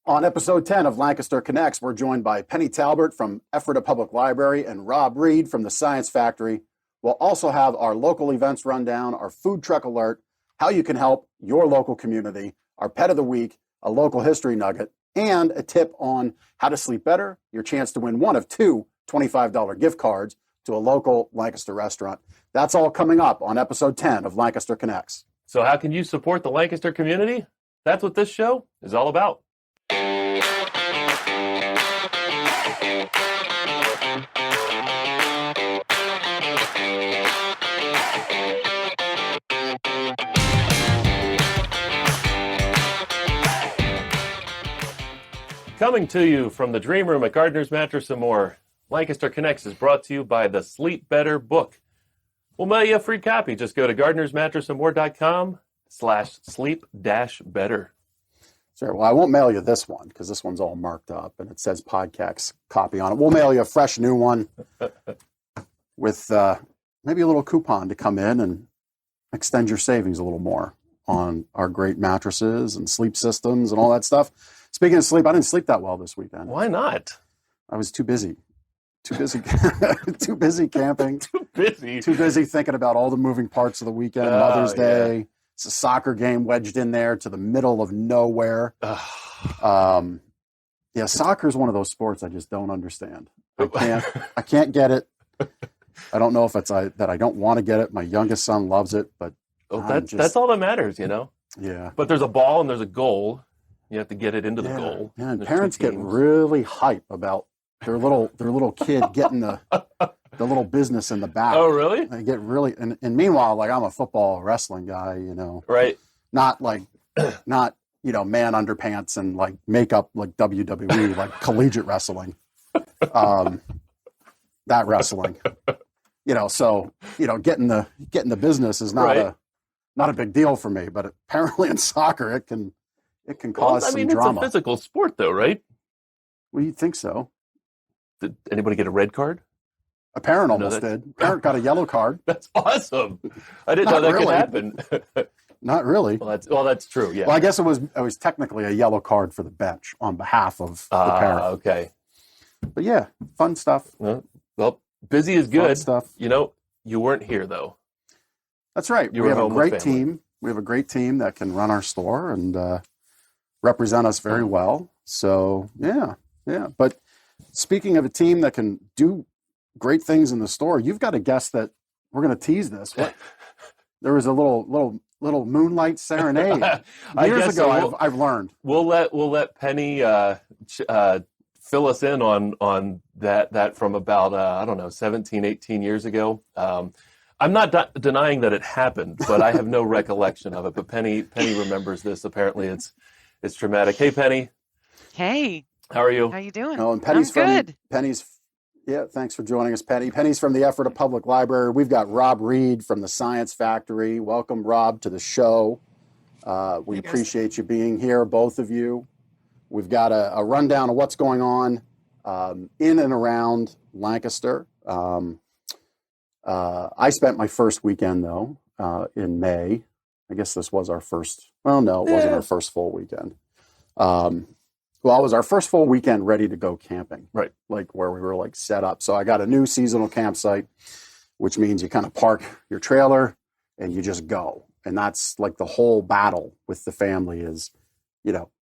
On episode 10 of Lancaster Connects, we're joined by Penny Talbert from Ephrata Public Library and Rob Reed from the Science Factory. We'll also have our local events rundown, our food truck alert, how you can help your local community, our pet of the week, a local history nugget, and a tip on how to sleep better, your chance to win one of two $25 gift cards to a local Lancaster restaurant. That's all coming up on episode 10 of Lancaster Connects. So how can you support the Lancaster community? That's what this show is all about. Coming to you from the Dream Room at Gardner's Mattress & More, Lancaster Connects is brought to you by the Sleep Better book. We'll mail you a free copy. Just go to gardnersmattressandmore.com/sleep-better. Sure. Well, I won't mail you this one because this one's all marked up and it says podcast copy on it. We'll mail you a fresh new one with maybe a little coupon to come in and extend your savings a little more on our great mattresses and sleep systems and all that stuff. Speaking of sleep, I didn't sleep that well this weekend. Why not? I was too busy. Too busy camping. Too busy. Too busy thinking about all the moving parts of the weekend. Mother's Day. It's a soccer game wedged in there to the middle of nowhere. Soccer is one of those sports I just don't understand. I can't get it. I don't know if it's that I don't want to get it. My youngest son loves it, but that's all that matters, you know? Yeah. But there's a ball and there's a goal. You have to get it into the goal. Yeah, and parents get really hype about their little kid getting the little business in the back. Oh, really? They get really, and meanwhile, like I'm a football wrestling guy, you know. Right. Not man underpants and like makeup like WWE, like collegiate wrestling. That wrestling. You know, so getting the business is not a big deal for me, but apparently in soccer it can cause some drama. It's a physical sport though, right? Well, you'd think so. Did anybody get a red card? A parent almost did. A parent got a yellow card. That's awesome. I didn't know that could happen. Not really. Well, that's true. Yeah. Well, I guess it was technically a yellow card for the bench on behalf of the parent. Okay. But yeah, fun stuff. Well, busy is good. Fun stuff. You know, you weren't here though. That's right. We have a great team. We have a great team that can run our store and represent us very well. So yeah. But speaking of a team that can do great things in the store, you've got a guess that we're going to tease this. There was a little moonlight serenade years ago. So I've learned. We'll let Penny fill us in on that from about 17, 18 years ago. I'm not denying that it happened, but I have no recollection of it. But Penny remembers this. Apparently, it's traumatic. Hey, Penny. Hey. How are you? How you doing? Oh, and Penny's good. Thanks for joining us, Penny. Penny's from the Ephrata Public Library. We've got Rob Reed from the Science Factory. Welcome, Rob, to the show. We appreciate you being here, both of you. We've got a rundown of what's going on in and around Lancaster. I spent my first weekend, though, in May. I guess this was our first. Well, no, it wasn't our first full weekend. Well, it was our first full weekend ready to go camping, right? Like where we were like set up. So I got a new seasonal campsite, which means you kind of park your trailer and you just go. And that's like the whole battle with the family is,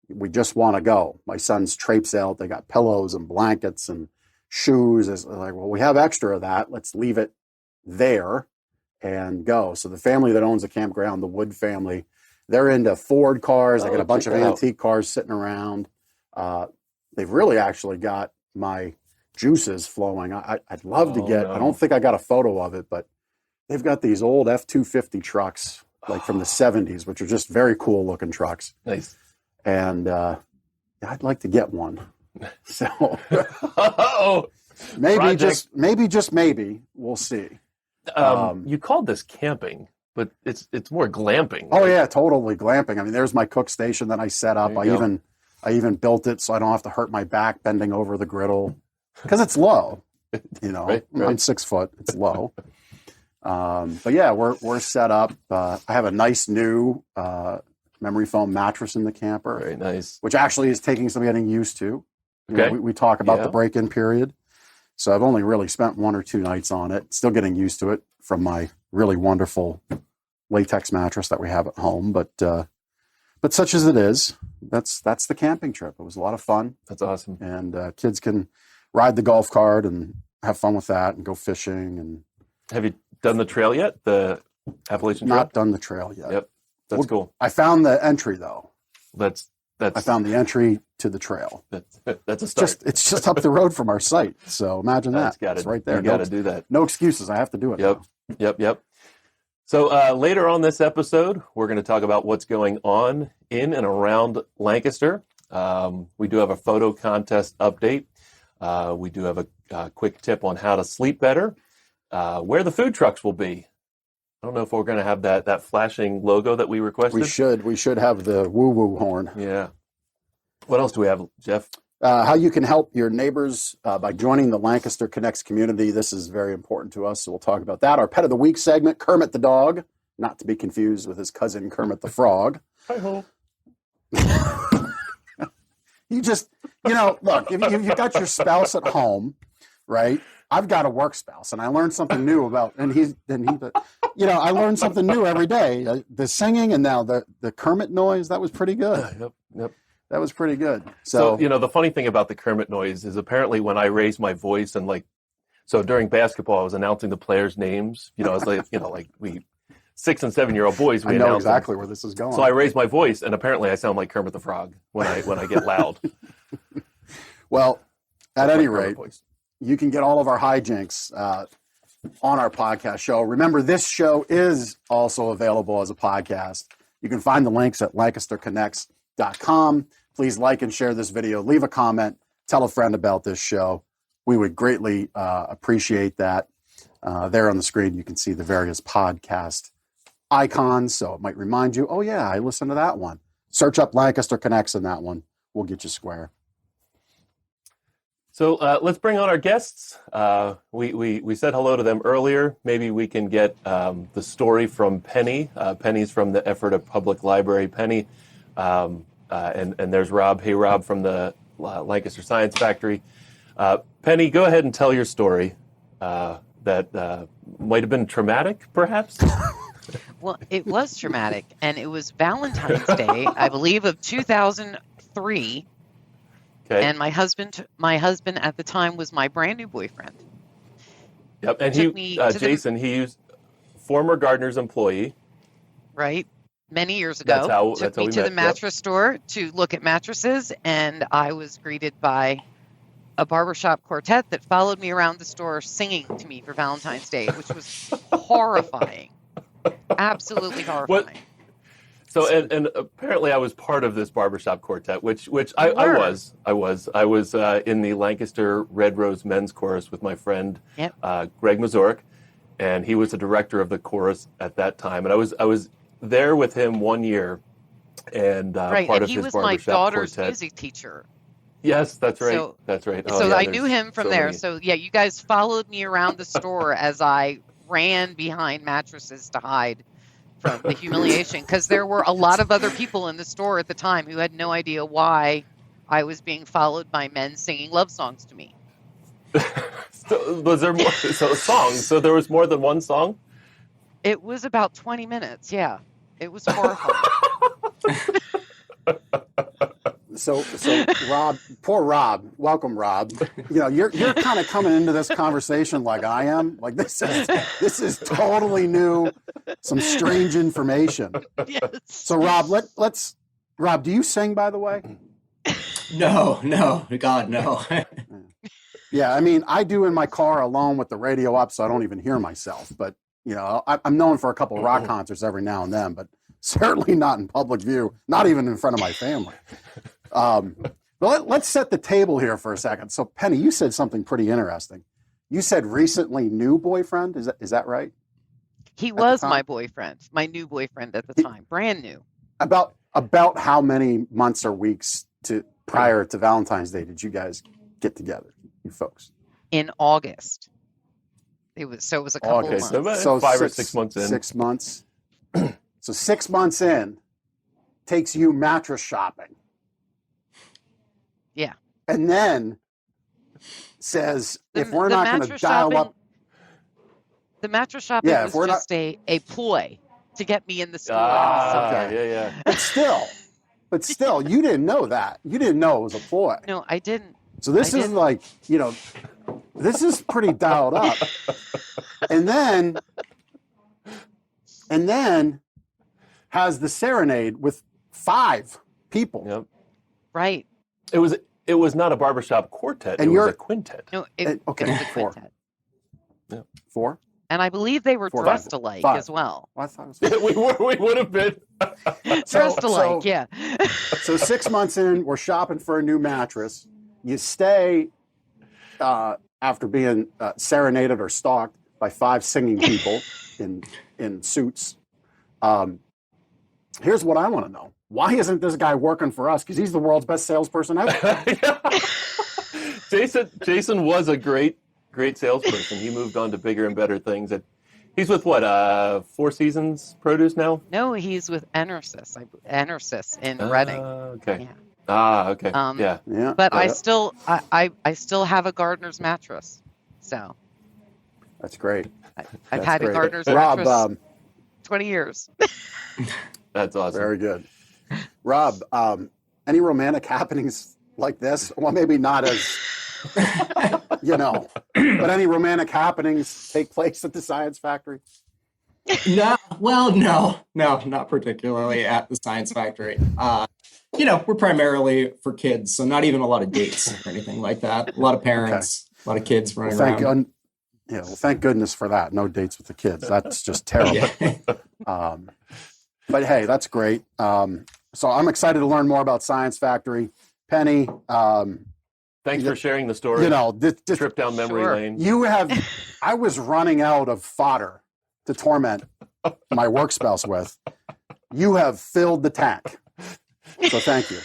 we just want to go. My son's traipse out. They got pillows and blankets and shoes. It's like, well, we have extra of that. Let's leave it there and go. So the family that owns the campground, the Wood family, they're into Ford cars. They got a bunch of antique cars sitting around. They've really actually got my juices flowing. I'd love to get, I don't think I got a photo of it, but they've got these old F-250 trucks, like from the 70s, which are just very cool looking trucks. Nice. And I'd like to get one. So maybe, we'll see. You called this camping, but it's more glamping. Oh, yeah, totally glamping. I mean, there's my cook station that I set up. I even built it so I don't have to hurt my back bending over the griddle because it's low. Right. I'm 6 foot. It's low. But yeah, we're set up. I have a nice new memory foam mattress in the camper, Very nice. which actually is taking some getting used to. Okay. We talk about Yeah. the break-in period. So I've only really spent 1 or 2 nights on it. Still getting used to it from my really wonderful latex mattress that we have at home. But such as it is, that's the camping trip. It was a lot of fun. That's awesome. And kids can ride the golf cart and have fun with that and go fishing. And Have you done the trail yet? The Appalachian Trail? not done the trail yet. Yep. That's cool. I found the entry though. I found the entry to the trail. That's a start. It's just up the road from our site. So imagine that. It's right there. You got to do that. No excuses. I have to do it. Yep. Now. Yep. So later on this episode, we're going to talk about what's going on in and around Lancaster. We do have a photo contest update. We do have a quick tip on how to sleep better, where the food trucks will be. I don't know if we're going to have that flashing logo that we requested. We should have the woo-woo horn. Yeah. What else do we have, Jeff? How you can help your neighbors by joining the Lancaster Connects community. This is very important to us, so we'll talk about that. Our Pet of the Week segment, Kermit the Dog, not to be confused with his cousin Kermit the Frog. Hi-ho. Look, if you've got your spouse at home, right? I've got a work spouse, and I learned something new I learned something new every day. The singing and now the Kermit noise, that was pretty good. Yep. That was pretty good. So, the funny thing about the Kermit noise is apparently when I raised my voice and so during basketball, I was announcing the players' names. I was like we 6 and 7-year-old boys. We I know announced exactly them. where this is going. So I raised my voice, and apparently I sound like Kermit the Frog when I get loud. Well, at That's any my Kermit rate, voice. you can get all of our hijinks on our podcast show. Remember, this show is also available as a podcast. You can find the links at lancasterconnects.com. Please like and share this video. Leave a comment. Tell a friend about this show. We would greatly appreciate that. There on the screen, you can see the various podcast icons, so it might remind you, oh, yeah, I listened to that one. Search up Lancaster Connects in that one. We'll get you square. So let's bring on our guests. We said hello to them earlier. Maybe we can get the story from Penny. Penny's from the Ephrata Public Library. Penny, and there's Rob. Hey, Rob from the Lancaster Science Factory. Penny, go ahead and tell your story that might have been traumatic, perhaps? Well, it was traumatic, and it was Valentine's Day, I believe, of 2003. Okay. And my husband at the time was my brand new boyfriend. Yep, and Took me to Jason, he was former Gardener's employee. Right, many years ago. That's how me we to met. the mattress store to look at mattresses, and I was greeted by a barbershop quartet that followed me around the store singing to me for Valentine's Day, which was horrifying. Absolutely horrifying. So and apparently I was part of this barbershop quartet, which I was. I was in the Lancaster Red Rose Men's Chorus with my friend Greg Mazurek, and he was the director of the chorus at that time. And I was there with him 1 year, and part and of he his was barbershop my daughter's quartet. music teacher. Yes, that's right. That's right. Oh, So yeah, I knew him from there. many. So yeah, you guys followed me around the store as I ran behind mattresses to hide from the humiliation, because there were a lot of other people in the store at the time who had no idea why I was being followed by men singing love songs to me. So, was there more? So songs? So there was more than one song? It was about 20 minutes. Yeah, it was horrifying. So Rob, poor Rob. Welcome, Rob. You're kind of coming into this conversation like I am. Like this is totally new, some strange information. Yes. So Rob, Rob, do you sing, by the way? No, God, no. Yeah, I mean, I do in my car alone with the radio up, so I don't even hear myself. But I'm known for a couple of rock concerts every now and then, but certainly not in public view, not even in front of my family. But let's set the table here for a second. So, Penny, you said something pretty interesting. You said recently new boyfriend. Is that right? He was my boyfriend, my new boyfriend at the time, brand new. About how many months or weeks prior to Valentine's Day did you guys get together, you folks? In August. It was a couple of months. So 5 or 6 months in. 6 months. So 6 months in, takes you mattress shopping. Yeah. And then says, if we're the not going to mattress dial shopping- up. The mattress shopping Yeah, if was we're just a ploy to get me in the store. Okay. Yeah. But still, you didn't know that. You didn't know it was a ploy. No, I didn't. So this is like, this is pretty dialed up. And then has the serenade with 5 people. Yep. Right. It was not a barbershop quartet. And it was you're- a quintet. No, Okay, it was a 4. quintet. 4? And I believe they were 4, dressed 5. alike 5. as well. Well, I thought it was we would have been. Dressed alike, yeah. So 6 months in, we're shopping for a new mattress. You stay after being serenaded or stalked by 5 singing people in suits. Here's what I want to know. Why isn't this guy working for us? Because he's the world's best salesperson ever. Jason was a great salesperson. He moved on to bigger and better things. He's with what, 4 Seasons Produce now? No, he's with Enersys in Reading. Okay. Yeah. Okay. Yeah. Yeah. But I still have a gardener's mattress. So That's great. I've That's had great. a gardener's Rob, mattress 20 years. That's awesome. very good. Rob, any romantic happenings like this? Well, maybe not as, but any romantic happenings take place at the Science Factory? No, not particularly at the Science Factory. We're primarily for kids, so not even a lot of dates or anything like that. A lot of parents, a lot of kids running around. Thank goodness for that. No dates with the kids. That's just terrible. Yeah. But hey, that's great. So I'm excited to learn more about Science Factory. Penny, Thanks for sharing the story. this Trip down memory Sure. lane. I was running out of fodder to torment my work spouse with. You have filled the tank. So thank you.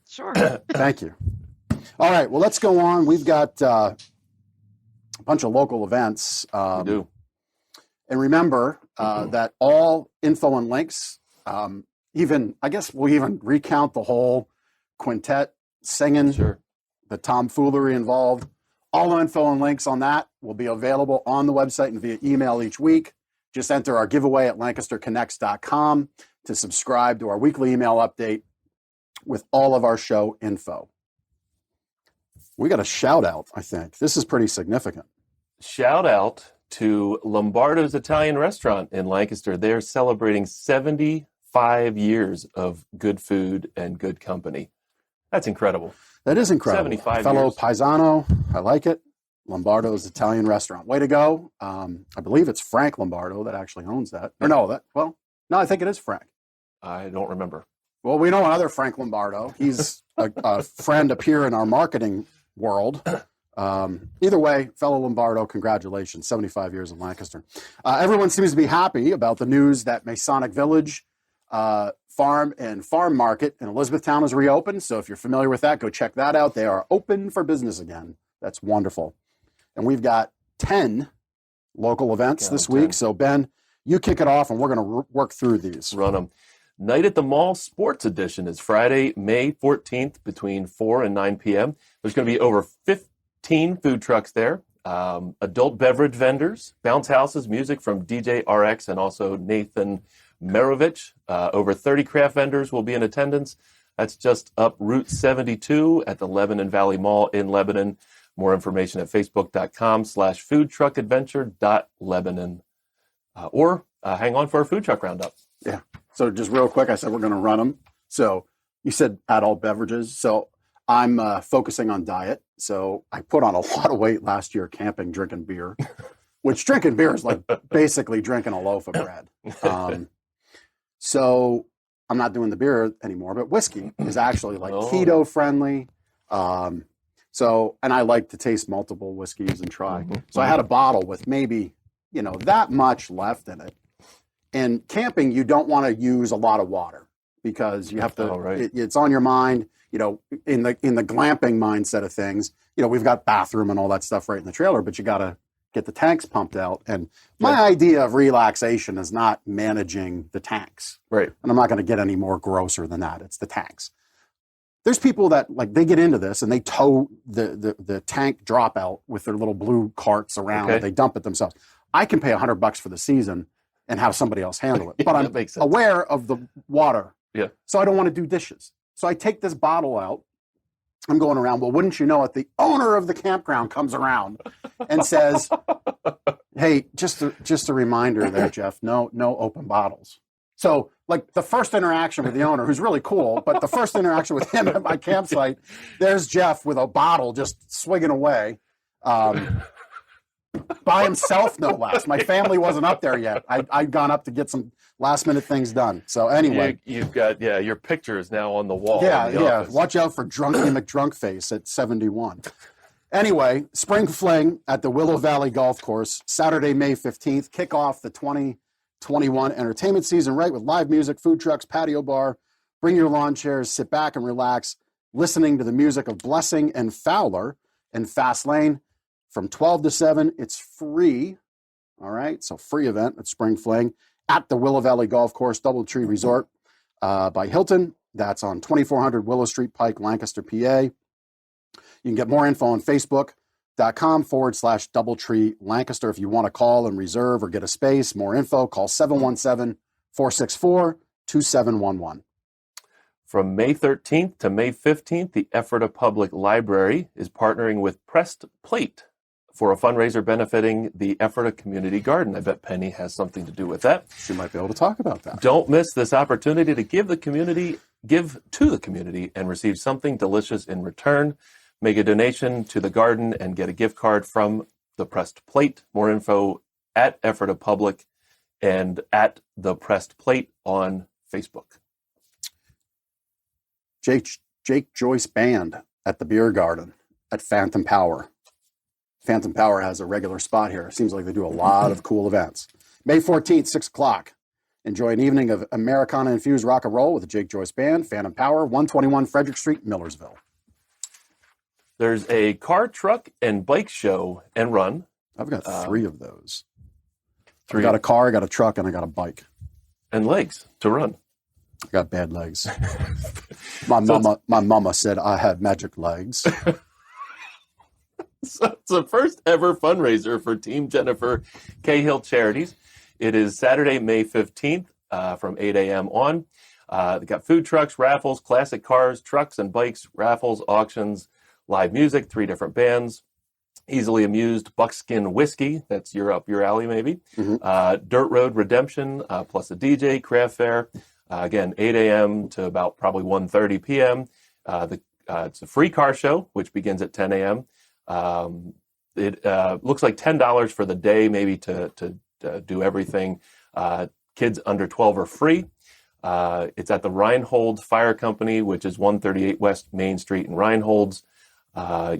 Sure. Thank you. All right, well, let's go on. We've got a bunch of local events. We do. And remember that all info and links, I guess we'll even recount the whole quintet singing, Sure. the tomfoolery involved. All info and links on that will be available on the website and via email each week. Just enter our giveaway at lancasterconnects.com to subscribe to our weekly email update with all of our show info. We got a shout out, I think. This is pretty significant. Shout out to Lombardo's Italian Restaurant in Lancaster. They're celebrating 75 years of good food and good company. That's incredible. That is incredible. 75 Fellow years. Paisano, I like it. Lombardo's Italian Restaurant. Way to go. I believe it's Frank Lombardo that actually owns that. Or no, I think it is Frank. I don't remember. Well, we know another Frank Lombardo. He's a friend up here in our marketing world. Either way, fellow Lombardo, congratulations. 75 years in Lancaster. Everyone seems to be happy about the news that Masonic Village Farm and Farm Market in Elizabethtown is reopened. So if you're familiar with that, go check that out. They are open for business again. That's wonderful. And we've got 10 local events this week. So Ben, you kick it off and we're going to work through these. Run them. Night at the Mall Sports Edition is Friday, May 14th between 4 and 9 p.m. There's going to be over 15 food trucks there, adult beverage vendors, bounce houses, music from DJ RX and also Nathan Merovich. Over 30 craft vendors will be in attendance. That's just up Route 72 at the Lebanon Valley Mall in Lebanon. More information at facebook.com/foodtruckadventure.lebanon. Or hang on for our food truck roundup. Yeah. So just real quick, I said we're going to run them. So you said adult beverages. So I'm focusing on diet. So I put on a lot of weight last year camping, drinking beer, which drinking beer is like basically drinking a loaf of bread. So I'm not doing the beer anymore, but whiskey is actually like keto friendly. And I like to taste multiple whiskeys and try. So I had a bottle with maybe, that much left in it. And camping, you don't want to use a lot of water because you have to, it's on your mind, in the glamping mindset of things, we've got bathroom and all that stuff right in the trailer, but you got to get the tanks pumped out. And my idea of relaxation is not managing the tanks. Right. And I'm not going to get any more grosser than that. It's the tanks. There's people that like they get into this and they tow the tank dropout with their little blue carts around. And they dump it themselves. I can pay $100 for the season and have somebody else handle it. But I'm aware of the water. Yeah. So I don't want to do dishes. So I take this bottle out. I'm going around. Well, wouldn't you know it? The owner of the campground comes around and says, "Hey, just a reminder there, Jeff. No open bottles." So, like the first interaction with the owner, who's really cool, but the first interaction with him at my campsite, there's Jeff with a bottle just swigging away, by himself, no less. My family wasn't up there yet. I'd gone up to get some last minute things done. So anyway, you've got your picture is now on the wall. Yeah. Watch out for Drunky McDrunkface at 71. Anyway, Spring Fling at the Willow Valley Golf Course, Saturday, May 15th. Kick off the 2021 entertainment season, right, with live music, food trucks, patio bar. Bring your lawn chairs, sit back and relax, listening to the music of Blessing and Fowler in Fast Lane from 12 to 7. It's free. All right, so free event at Spring Fling at the Willow Valley Golf Course, Doubletree Resort by Hilton. That's on 2400 Willow Street Pike, Lancaster, PA. You can get more info on Facebook.com/Doubletree Lancaster. If you want to call and reserve or get a space, more info, call 717-464-2711. From May 13th to May 15th, the Ephrata Public Library is partnering with Pressed Plate for a fundraiser benefiting the Ephrata Community Garden. I bet Penny has something to do with that. She might be able to talk about that. Don't miss this opportunity to give to the community and receive something delicious in return. Make a donation to the garden and get a gift card from the Pressed Plate. More info at Ephrata Public and at the Pressed Plate on Facebook. Jake Joyce Band at the Beer Garden at Phantom Power. Phantom Power has a regular spot here. It seems like they do a lot of cool events. May 14th, 6 o'clock. Enjoy an evening of Americana-infused rock and roll with the Jake Joyce Band, Phantom Power, 121 Frederick Street, Millersville. There's a car, truck, and bike show and run. I've got 3 of those. 3. I got a car, I got a truck, and I got a bike. And legs to run. I got bad legs. My mama said I had magic legs. So it's the first ever fundraiser for Team Jennifer Cahill Charities. It is Saturday, May 15th from 8 a.m. on. They got food trucks, raffles, classic cars, trucks and bikes, raffles, auctions, live music, 3 different bands, easily amused buckskin whiskey. That's up your alley, maybe. Mm-hmm. Dirt Road Redemption, plus a DJ, craft fair. Again, 8 a.m. to about probably 1:30 p.m. It's a free car show, which begins at 10 a.m. It looks like $10 for the day, maybe to do everything. Kids under 12 are free. It's at the Reinhold Fire Company, which is 138 West Main Street in Reinholds.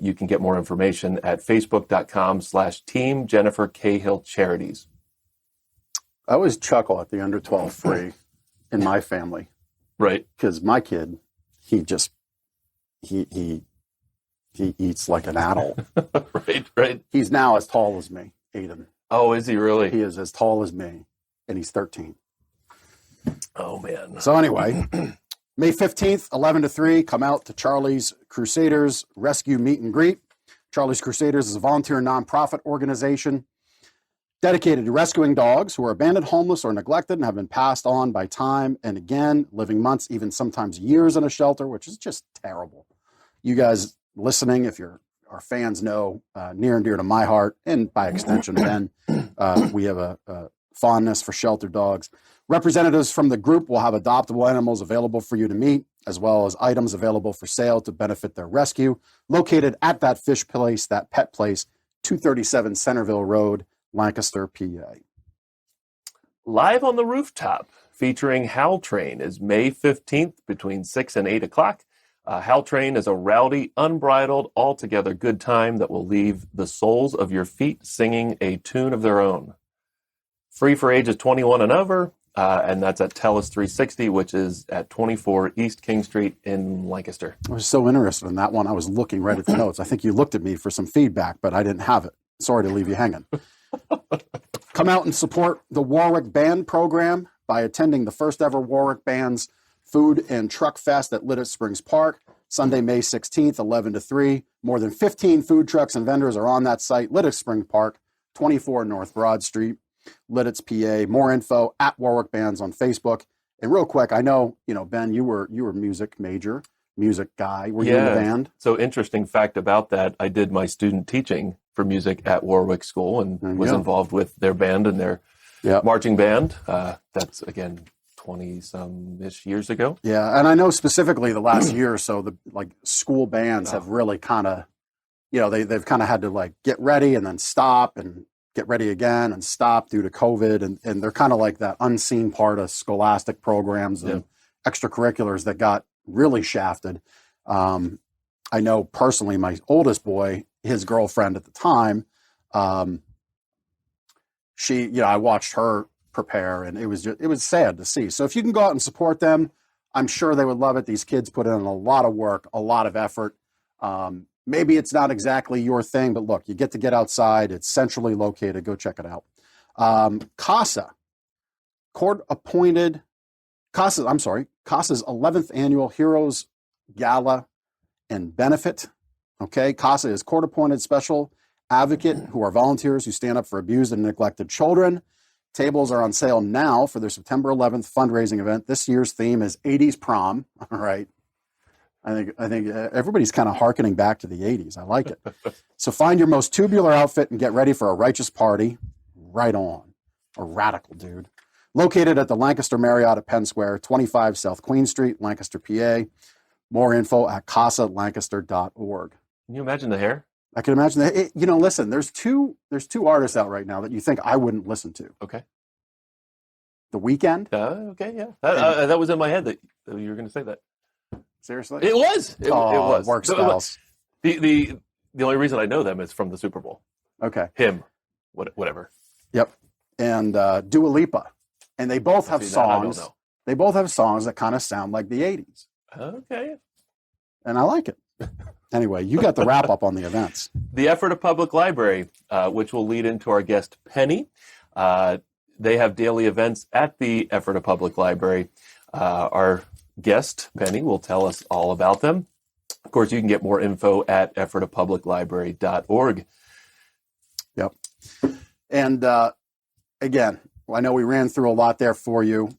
You can get more information at facebook.com/Team Jennifer Cahill Charities. I always chuckle at the under 12 free in my family. Right. Because my kid, he eats like an adult. Right. He's now as tall as me, Aiden. Oh, is he really? He is as tall as me, and he's 13. Oh, man. So anyway, May 15th, 11 to 3, come out to Charlie's Crusaders Rescue Meet and Greet. Charlie's Crusaders is a volunteer nonprofit organization dedicated to rescuing dogs who are abandoned, homeless, or neglected and have been passed on by time and again, living months, even sometimes years in a shelter, which is just terrible. You guys listening, if you're our fans, know near and dear to my heart, and by extension, Ben, we have a fondness for shelter dogs. Representatives from the group will have adoptable animals available for you to meet, as well as items available for sale to benefit their rescue, located at that fish place, that pet place, 237 Centerville Road, Lancaster, PA. Live on the Rooftop, featuring Hal Train, is May 15th between 6 and 8 o'clock. Hal Train is a rowdy, unbridled, altogether good time that will leave the soles of your feet singing a tune of their own. Free for ages 21 and over, and that's at Tellus 360, which is at 24 East King Street in Lancaster. I was so interested in that one. I was looking right at the notes. I think you looked at me for some feedback, but I didn't have it. Sorry to leave you hanging. Come out and support the Warwick Band Program by attending the first ever Warwick Band's Food and Truck Fest at Lidditz Springs Park, Sunday, May 16th, 11 to 3. More than 15 food trucks and vendors are on that site, Lidditz Springs Park, 24 North Broad Street, Lidditz, PA. More info at Warwick Bands on Facebook. And real quick, I know, Ben, you were music guy. Were you in the band? So interesting fact about that, I did my student teaching for music at Warwick School and was involved with their band and their marching band. That's, again, 20-some-ish years ago. Yeah, and I know specifically the last year or so, the school bands have really kind of, they've kind of had to get ready and then stop and get ready again and stop due to COVID. And they're kind of like that unseen part of scholastic programs and extracurriculars that got really shafted. I know personally, my oldest boy, his girlfriend at the time, I watched her prepare, and it was sad to see. So if you can go out and support them, I'm sure they would love it. These kids put in a lot of work, a lot of effort. Maybe it's not exactly your thing, but look, you get outside. It's centrally located. Go check it out. CASA's 11th annual Heroes Gala and Benefit. Okay, CASA is court-appointed special advocate who are volunteers who stand up for abused and neglected children. Tables are on sale now for their September 11th fundraising event. This year's theme is 80s prom. All right. I think everybody's kind of hearkening back to the 80s. I like it. So find your most tubular outfit and get ready for a righteous party. Right on. A radical dude. Located at the Lancaster Marriott at Penn Square, 25 South Queen Street, Lancaster, PA. More info at casalancaster.org. Can you imagine the hair? I can imagine that. Listen, there's two artists out right now that you think I wouldn't listen to. Okay. The Weeknd. Okay, yeah. That was in my head that you were going to say that. Seriously? It was. It was. Work styles. The only reason I know them is from the Super Bowl. Okay. Him. Whatever. Yep. And Dua Lipa. And they both have songs. I don't know. They both have songs that kind of sound like the 80s. Okay. And I like it. Anyway, you got the wrap up on the events. The Ephrata Public Library, which will lead into our guest, Penny. They have daily events at the Ephrata Public Library. Our guest, Penny, will tell us all about them. Of course, you can get more info at ephratapubliclibrary.org. Yep. And again, I know we ran through a lot there for you,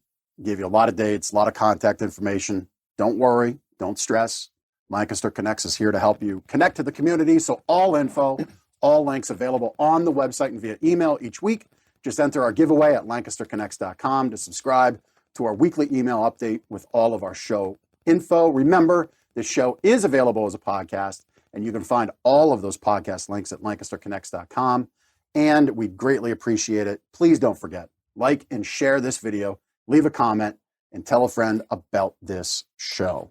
gave you a lot of dates, a lot of contact information. Don't worry, don't stress. Lancaster Connects is here to help you connect to the community. So all info, all links available on the website and via email each week. Just enter our giveaway at lancasterconnects.com to subscribe to our weekly email update with all of our show info. Remember, this show is available as a podcast, and you can find all of those podcast links at lancasterconnects.com. And we'd greatly appreciate it. Please don't forget, like and share this video, leave a comment, and tell a friend about this show.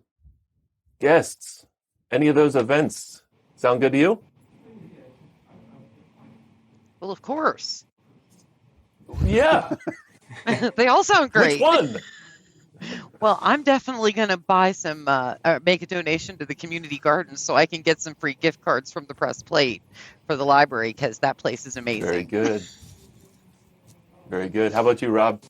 Guests, any of those events sound good to you? Well, of course. Yeah. They all sound great. Which one? Well, I'm definitely going to buy some, make a donation to the community garden so I can get some free gift cards from the press plate for the library, because that place is amazing. Very good. Very good. How about you, Rob?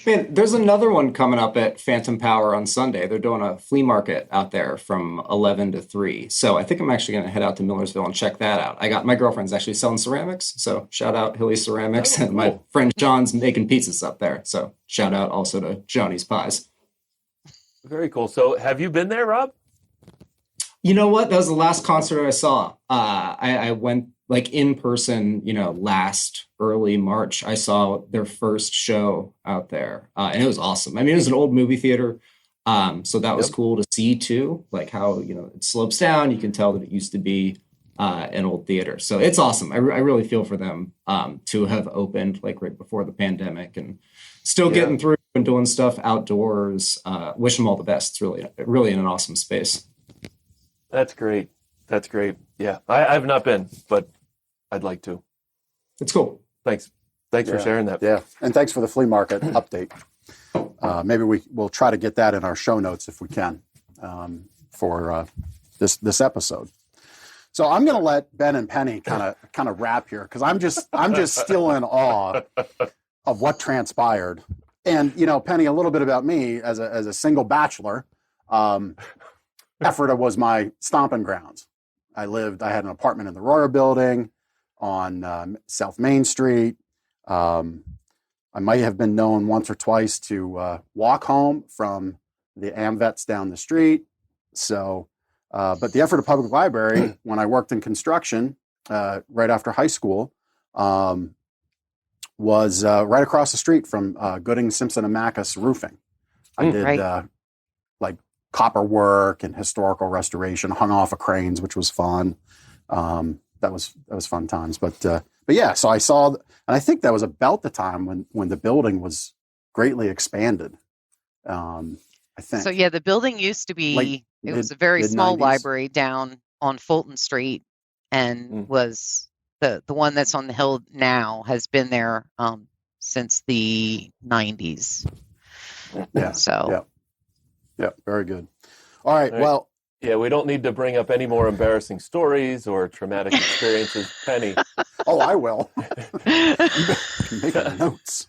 Man, there's another one coming up at Phantom Power on Sunday. They're doing a flea market out there from 11 to 3. So I think I'm actually going to head out to Millersville and check that out. My girlfriend's actually selling ceramics. So shout out Hilly Ceramics. And my friend John's making pizzas up there. So shout out also to Johnny's Pies. Very cool. So have you been there, Rob? You know what? That was the last concert I saw. I went in person, last early March. I saw their first show out there, and it was awesome. I mean, it was an old movie theater, so that was cool to see too. Like how it slopes down. You can tell that it used to be an old theater. So it's awesome. I really feel for them to have opened right before the pandemic and still getting through and doing stuff outdoors. Wish them all the best. It's really in an awesome space. That's great. That's great. Yeah, I've not been, but I'd like to. It's cool. Thanks for sharing that. Yeah, and thanks for the flea market update. Maybe we'll try to get that in our show notes if we can for this episode. So I'm going to let Ben and Penny kind of wrap here, because I'm just still in awe of what transpired. And Penny, a little bit about me as a single bachelor. Ephrata was my stomping grounds. I had an apartment in the Royer Building on South Main Street. I might have been known once or twice to walk home from the AmVets down the street. So, but the Ephrata Public Library, when I worked in construction right after high school, was right across the street from Gooding, Simpson, and Macus Roofing. I did like copper work and historical restoration, hung off of cranes, which was fun. That was fun times. But yeah, so I saw, and I think that was about the time when the building was greatly expanded. I think. So yeah, the building used to be, it was a very small library down on Fulton Street, and was the one that's on the hill now has been there since the 90s. Yeah. So. Yeah. Very good. All right. Well. Yeah, we don't need to bring up any more embarrassing stories or traumatic experiences, Penny. Oh, I will. Make notes.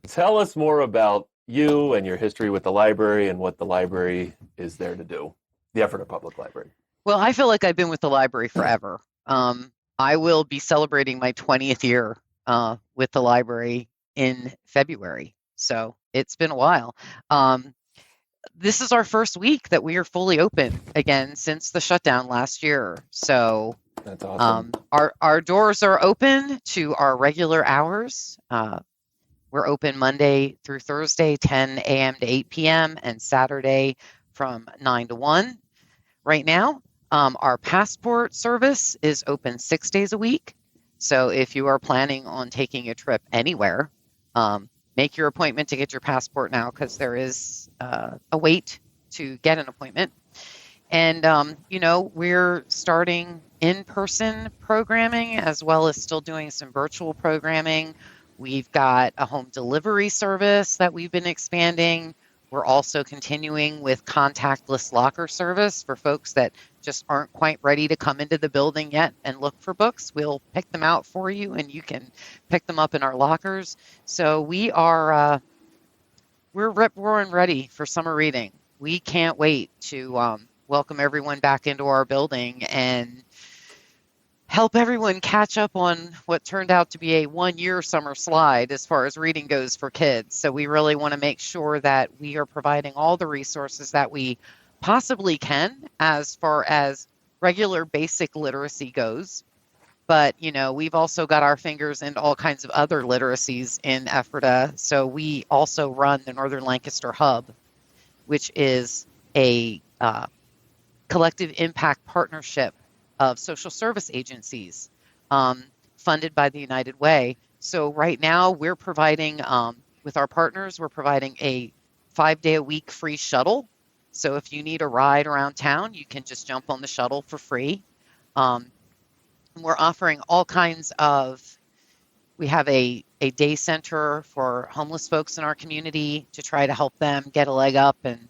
Tell us more about you and your history with the library and what the library is there to do, the Ephrata Public Library. Well, I feel like I've been with the library forever. I will be celebrating my 20th year with the library in February. So it's been a while. This is our first week that we are fully open again since the shutdown last year. So that's awesome. Our doors are open to our regular hours. We're open Monday through Thursday, 10 a.m. to 8 p.m. and Saturday from 9 to 1. Right now, our passport service is open 6 days a week. So if you are planning on taking a trip anywhere, make your appointment to get your passport now, because there is a wait to get an appointment. And, we're starting in-person programming as well as still doing some virtual programming. We've got a home delivery service that we've been expanding. We're also continuing with contactless locker service for folks that just aren't quite ready to come into the building yet and look for books. We'll pick them out for you, and you can pick them up in our lockers. So we are we're rip-roaring ready for summer reading. We can't wait to welcome everyone back into our building and help everyone catch up on what turned out to be a one-year summer slide as far as reading goes for kids. So we really want to make sure that we are providing all the resources that we possibly can as far as regular basic literacy goes. But, we've also got our fingers into all kinds of other literacies in Ephrata. So we also run the Northern Lancaster Hub, which is a collective impact partnership of social service agencies funded by the United Way. So right now we're providing, with our partners, we're providing a 5-day-a-week free shuttle. So if you need a ride around town, you can just jump on the shuttle for free. We're offering all kinds of, we have a day center for homeless folks in our community to try to help them get a leg up and,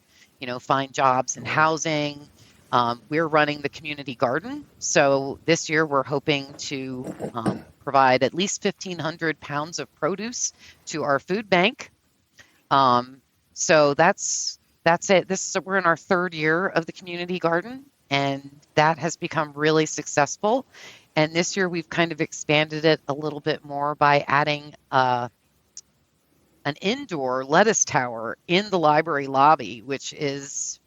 find jobs and housing. We're running the community garden. So this year we're hoping to provide at least 1,500 pounds of produce to our food bank. So that's it. We're in our third year of the community garden, and that has become really successful. And this year we've kind of expanded it a little bit more by adding an indoor lettuce tower in the library lobby, which it's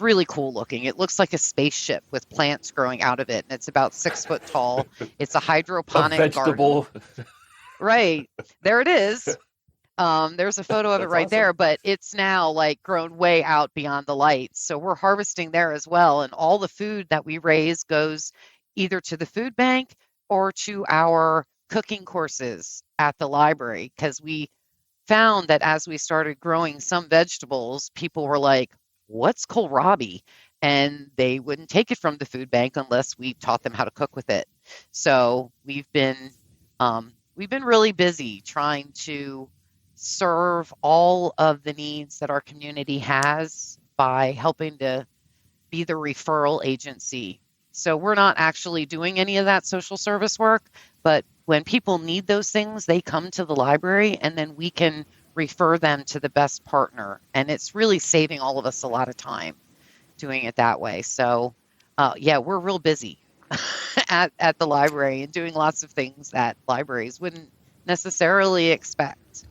really cool looking. It looks like a spaceship with plants growing out of it, and it's about 6 foot tall. It's a hydroponic vegetable garden. Right. There it is. There's a photo of it right there, but it's now like grown way out beyond the lights. So we're harvesting there as well. And all the food that we raise goes either to the food bank or to our cooking courses at the library, because we found that as we started growing some vegetables, people were like, what's kohlrabi? And they wouldn't take it from the food bank unless we taught them how to cook with it. So we've been really busy trying to serve all of the needs that our community has by helping to be the referral agency. So we're not actually doing any of that social service work, but when people need those things, they come to the library, and then we can refer them to the best partner. And it's really saving all of us a lot of time doing it that way. So yeah, we're real busy at the library and doing lots of things that libraries wouldn't necessarily expect.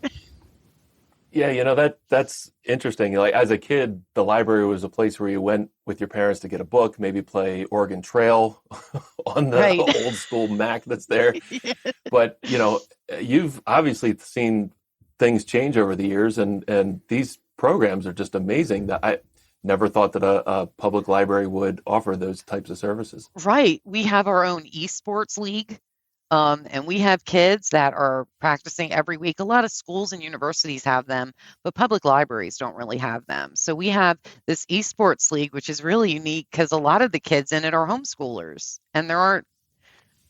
Yeah, that's interesting. Like as a kid, the library was a place where you went with your parents to get a book, maybe play Oregon Trail on the Right. old school Mac that's there. But you've obviously seen things change over the years, and these programs are just amazing. That I never thought that a public library would offer those types of services. Right. We have our own esports league. And we have kids that are practicing every week. A lot of schools and universities have them, but public libraries don't really have them. So we have this esports league, which is really unique because a lot of the kids in it are homeschoolers, and there aren't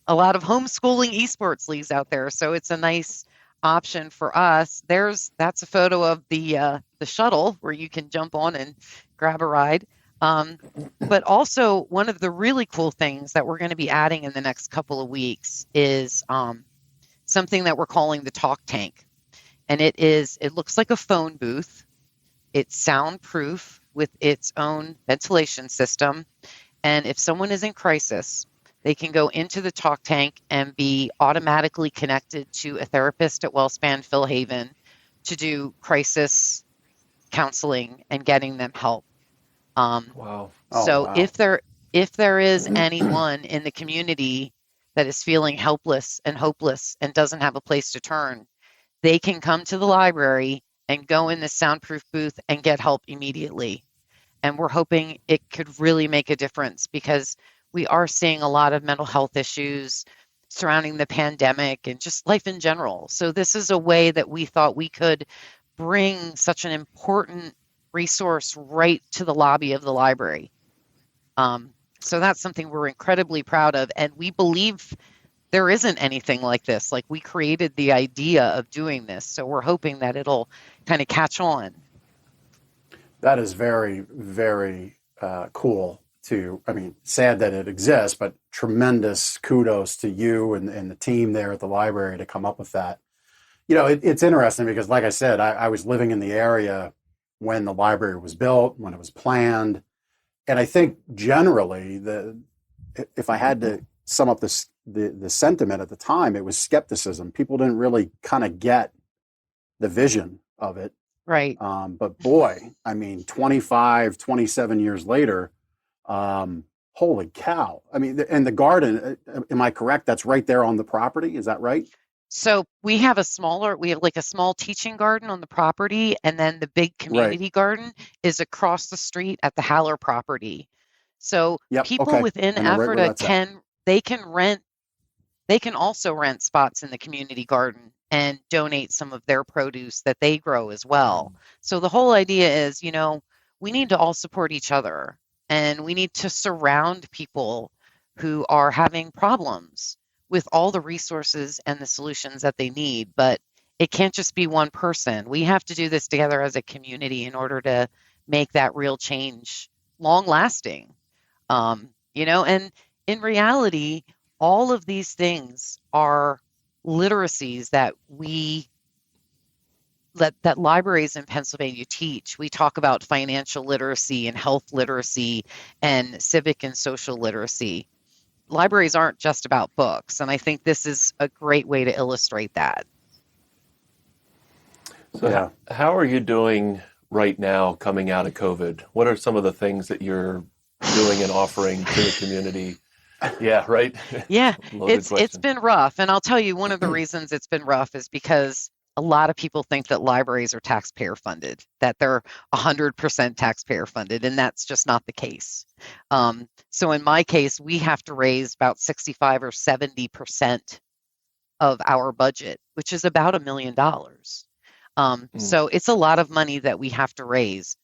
a lot of homeschooling esports leagues out there. So it's a nice option for us. That's a photo of the shuttle where you can jump on and grab a ride. But also one of the really cool things that we're going to be adding in the next couple of weeks is something that we're calling the Talk Tank. And it looks like a phone booth. It's soundproof with its own ventilation system. And if someone is in crisis, they can go into the Talk Tank and be automatically connected to a therapist at Wellspan Philhaven to do crisis counseling and getting them help. Wow. So wow. if there is anyone in the community that is feeling helpless and hopeless and doesn't have a place to turn, they can come to the library and go in the soundproof booth and get help immediately. And we're hoping it could really make a difference because we are seeing a lot of mental health issues surrounding the pandemic and just life in general. So this is a way that we thought we could bring such an important resource right to the lobby of the library. So that's something we're incredibly proud of. And we believe there isn't anything like this. Like we created the idea of doing this. So we're hoping that it'll kind of catch on. That is very, very cool sad that it exists, but tremendous kudos to you and the team there at the library to come up with that. It's interesting because like I said, I was living in the area when the library was built, when it was planned. And I think generally, if I had to sum up the sentiment at the time, it was skepticism. People didn't really kind of get the vision of it. Right. But boy, 25, 27 years later, holy cow. And the garden, am I correct? That's right there on the property. Is that right? So we have like a small teaching garden on the property, and then the big community garden is across the street at the Haller property. So people within Ephrata they can also rent spots in the community garden and donate some of their produce that they grow as well. So the whole idea is, we need to all support each other, and we need to surround people who are having problems with all the resources and the solutions that they need. But it can't just be one person. We have to do this together as a community in order to make that real change long lasting. And in reality, all of these things are literacies that that libraries in Pennsylvania teach. We talk about financial literacy and health literacy and civic and social literacy. Libraries aren't just about books, and I think this is a great way to illustrate that. So how are you doing right now coming out of COVID? What are some of the things that you're doing and offering to the community? Yeah, right? Yeah, it's been rough. And I'll tell you, one of the reasons it's been rough is because a lot of people think that libraries are taxpayer funded, that they're 100% taxpayer funded, and that's just not the case. So in my case, we have to raise about 65 or 70% of our budget, which is about $1 million. So it's a lot of money that we have to raise.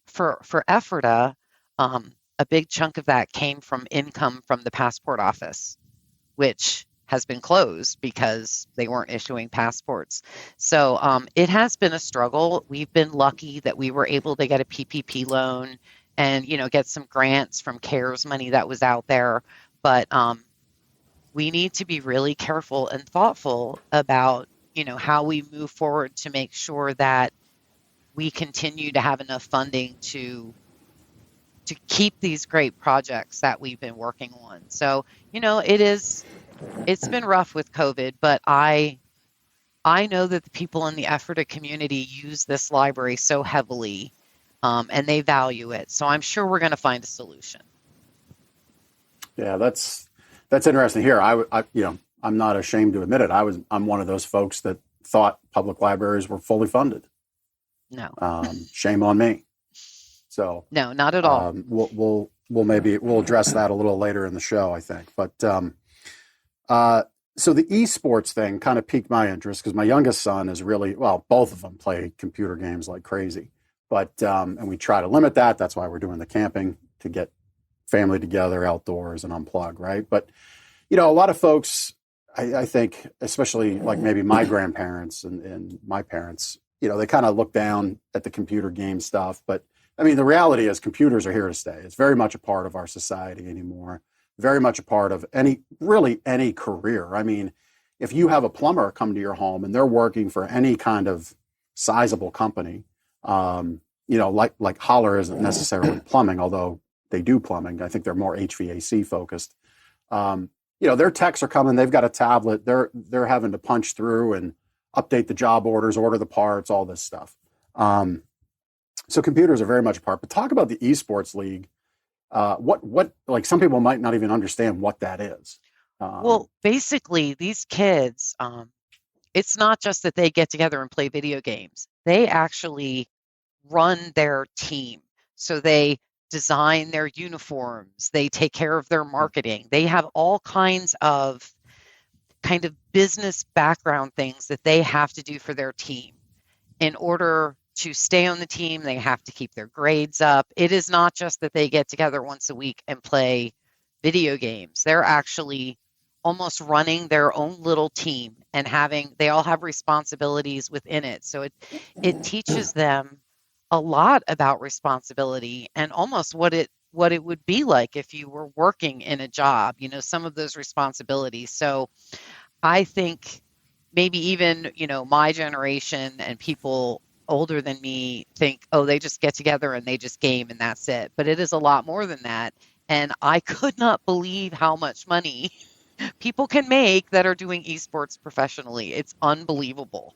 For Ephrata, a big chunk of that came from income from the passport office, which has been closed because they weren't issuing passports. So it has been a struggle. We've been lucky that we were able to get a PPP loan and, get some grants from CARES money that was out there. But we need to be really careful and thoughtful about, how we move forward to make sure that we continue to have enough funding to keep these great projects that we've been working on. So, it's been rough with COVID, but I know that the people in the Ephrata community use this library so heavily, and they value it. So I'm sure we're going to find a solution. Yeah, that's interesting here. I'm not ashamed to admit it. I'm one of those folks that thought public libraries were fully funded. No. Shame on me. So no, not at all. We'll address that a little later in the show, I think. But so the esports thing kind of piqued my interest because my youngest son is both of them play computer games like crazy. But and we try to limit that. That's why we're doing the camping, to get family together outdoors and unplug, right? But a lot of folks, I think, especially like maybe my grandparents and my parents, they kind of look down at the computer game stuff. But I mean, the reality is computers are here to stay. It's very much a part of our society anymore, very much a part of any career. I mean, if you have a plumber come to your home and they're working for any kind of sizable company, like Holler isn't necessarily plumbing, although they do plumbing. I think they're more HVAC focused. Their techs are coming. They've got a tablet. They're having to punch through and update the job orders, order the parts, all this stuff. So computers are very much a part. But talk about the esports league. What like some people might not even understand what that is. Well, basically, these kids, it's not just that they get together and play video games. They actually run their team. So they design their uniforms. They take care of their marketing. They have all kinds of kind of business background things that they have to do for their team. In order to stay on the team, they have to keep their grades up. It is not just that they get together once a week and play video games. They're actually almost running their own little team and they all have responsibilities within it. So it teaches them a lot about responsibility and almost what it would be like if you were working in a job, some of those responsibilities. So I think maybe even, my generation and people older than me think, oh, they just get together and they just game and that's it. But it is a lot more than that. And I could not believe how much money people can make that are doing esports professionally. It's unbelievable.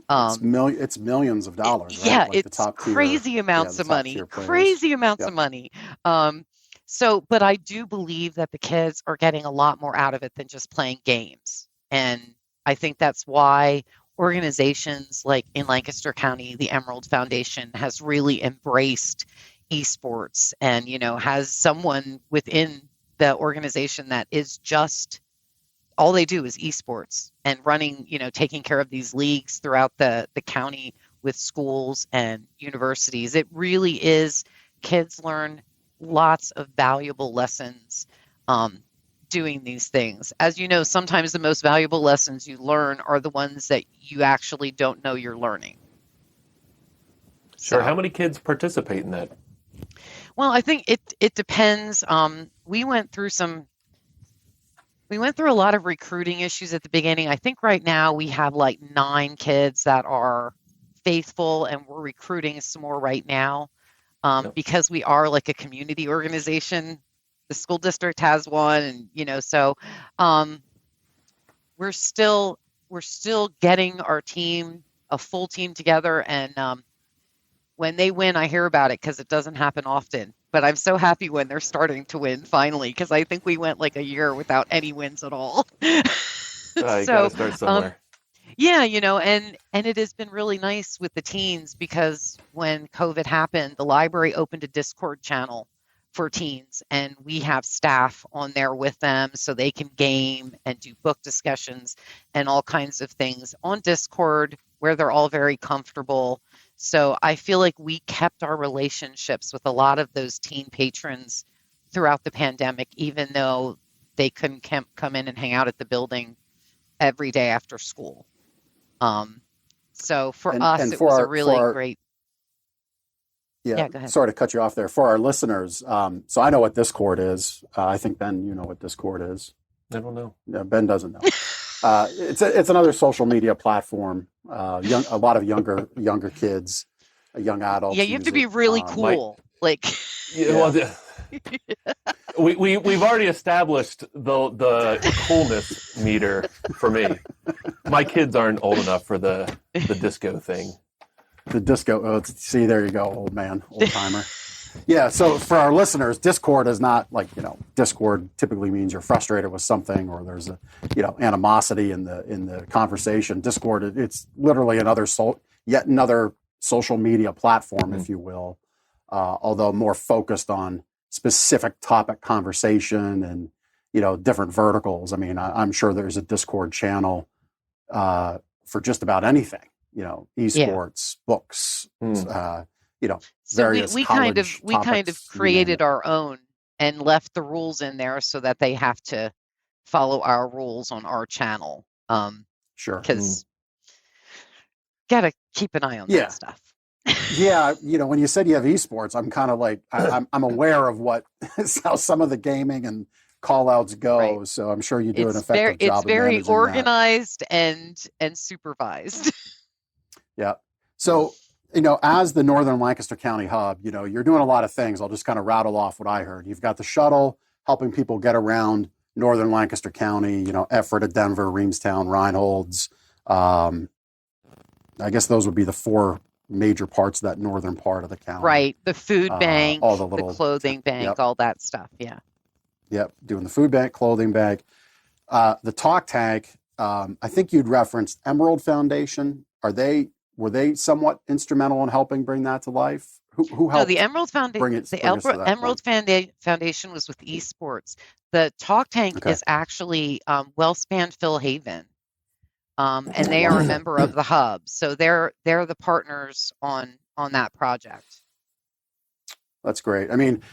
It's millions of dollars, right? Yeah, like it's the top crazy tier, amounts of money. Crazy amounts of money. But I do believe that the kids are getting a lot more out of it than just playing games. And I think that's why organizations like in Lancaster County, the Emerald Foundation has really embraced esports and, has someone within the organization that is just all they do is esports and running, taking care of these leagues throughout the county with schools and universities. It really is, kids learn lots of valuable lessons doing these things. As you know, sometimes the most valuable lessons you learn are the ones that you actually don't know you're learning. Sure. So, how many kids participate in that? Well, I think it depends. We went through a lot of recruiting issues at the beginning. I think right now we have like 9 kids that are faithful, and we're recruiting some more right now because we are like a community organization. The school district has one, and so we're still getting our team, a full team together, and when they win, I hear about it because it doesn't happen often. But I'm so happy when they're starting to win finally, because I think we went like a year without any wins at all. You gotta start somewhere. Yeah, and it has been really nice with the teens, because when COVID happened, the library opened a Discord channel for teens, and we have staff on there with them so they can game and do book discussions and all kinds of things on Discord where they're all very comfortable. So I feel like we kept our relationships with a lot of those teen patrons throughout the pandemic, even though they couldn't come in and hang out at the building every day after school. So for us, it was a really great. Yeah, go ahead. Sorry to cut you off there. For our listeners, so I know what Discord is. I think, Ben, you know what Discord is. I don't know. Yeah, Ben doesn't know. It's another social media platform. A lot of younger kids, young adults. Yeah, you have to use be it. really cool. We've already established the coolness meter for me. My kids aren't old enough for the disco thing. The disco. See, there you go, old man, old timer. Yeah. So for our listeners, Discord is not like, Discord typically means you're frustrated with something or there's a, animosity in the conversation. Discord, it's literally yet another social media platform, if you will, although more focused on specific topic conversation and, different verticals. I mean, I'm sure there's a Discord channel for just about anything. Esports, books, So various we college kind of created our own and left the rules in there so that they have to follow our rules on our channel. Sure. Because gotta keep an eye on that stuff. Yeah, when you said you have esports, I'm kind of like I'm aware of how some of the gaming and call outs go. Right. So I'm sure you do an effective job. It's very managing organized and supervised. Yeah. So, as the Northern Lancaster County Hub, you're doing a lot of things. I'll just kind of rattle off what I heard. You've got the shuttle helping people get around Northern Lancaster County, Ephrata, Denver, Reamstown, Reinholds. I guess those would be the four major parts of that northern part of the county. Right. The food bank, all the clothing bank, all that stuff. Yeah. Yep. Doing the food bank, clothing bank. The talk tank, I think you'd referenced Emerald Foundation. Were they somewhat instrumental in helping bring that to life? Who helped? No, the Emerald Foundation. The Emerald Foundation was with esports. The talk tank is actually Wellspan Phil Haven, and they are a member of the hub. So they're the partners on that project. That's great. I mean,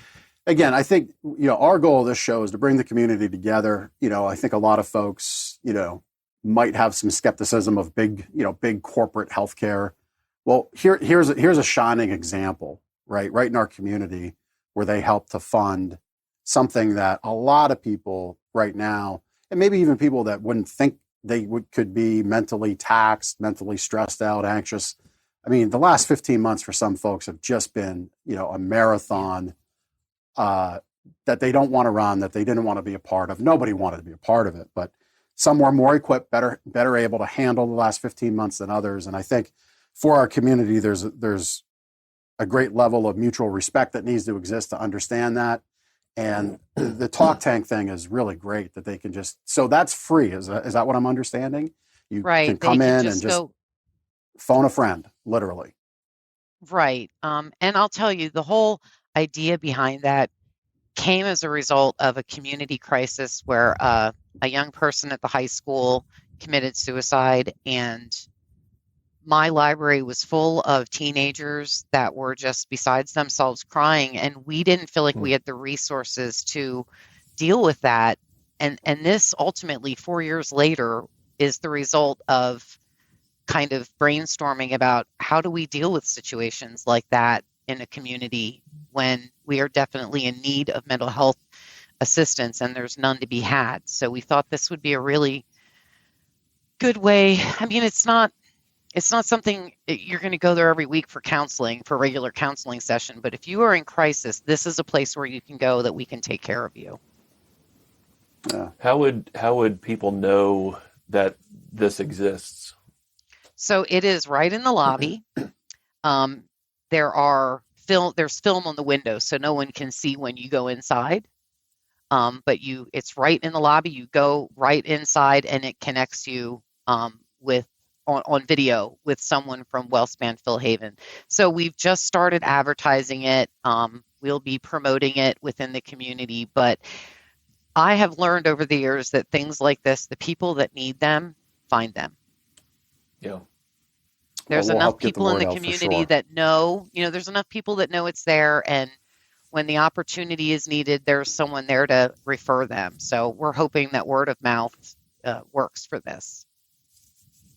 again, I think our goal of this show is to bring the community together. I think a lot of folks, might have some skepticism of big corporate healthcare. Well, here's a shining example, right in our community where they help to fund something that a lot of people right now, and maybe even people that wouldn't think could be mentally taxed, mentally stressed out, anxious. I mean, the last 15 months for some folks have just been, a marathon that they don't want to run, that they didn't want to be a part of. Nobody wanted to be a part of it, but some were more equipped, better able to handle the last 15 months than others. And I think for our community, there's a great level of mutual respect that needs to exist to understand that. And the talk tank thing is really great that they can so that's free. Is that what I'm understanding? You can come in and just phone a friend, literally. Right. And I'll tell you, the whole idea behind that came as a result of a community crisis where a young person at the high school committed suicide, and my library was full of teenagers that were just besides themselves crying, and we didn't feel like we had the resources to deal with that. And this ultimately 4 years later is the result of kind of brainstorming about how do we deal with situations like that in a community when we are definitely in need of mental health assistance and there's none to be had. So we thought this would be a really good way. I mean, it's not something you're going to go there every week for counseling, for a regular counseling session. But if you are in crisis, this is a place where you can go that we can take care of you. Yeah. How would people know that this exists? So it is right in the lobby. There's film on the window, so no one can see when you go inside. But it's right in the lobby. You go right inside, and it connects you with on video with someone from Wellspan Phil Haven. So we've just started advertising it. We'll be promoting it within the community. But I have learned over the years that things like this, the people that need them, find them. Yeah. There's we'll enough people in the community that know, there's enough people that know it's there. And when the opportunity is needed, there's someone there to refer them. So we're hoping that word of mouth works for this.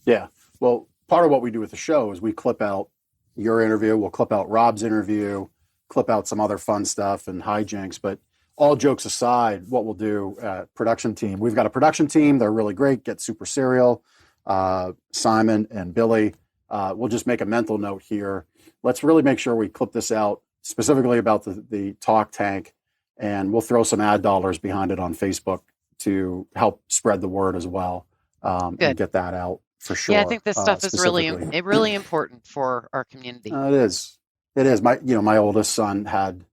Yeah. Well, part of what we do with the show is we clip out, your interview. We'll clip out Rob's interview, clip out some other fun stuff and hijinks. But all jokes aside, what we'll do, production team. We've got a production team. They're really great. Get Super Serial, Simon and Billy. We'll just make a mental note here. Let's really make sure we clip this out specifically about the talk tank, and we'll throw some ad dollars behind it on Facebook to help spread the word as well, and get that out for sure. Yeah, I think this stuff is really important for our community. It is. My oldest son had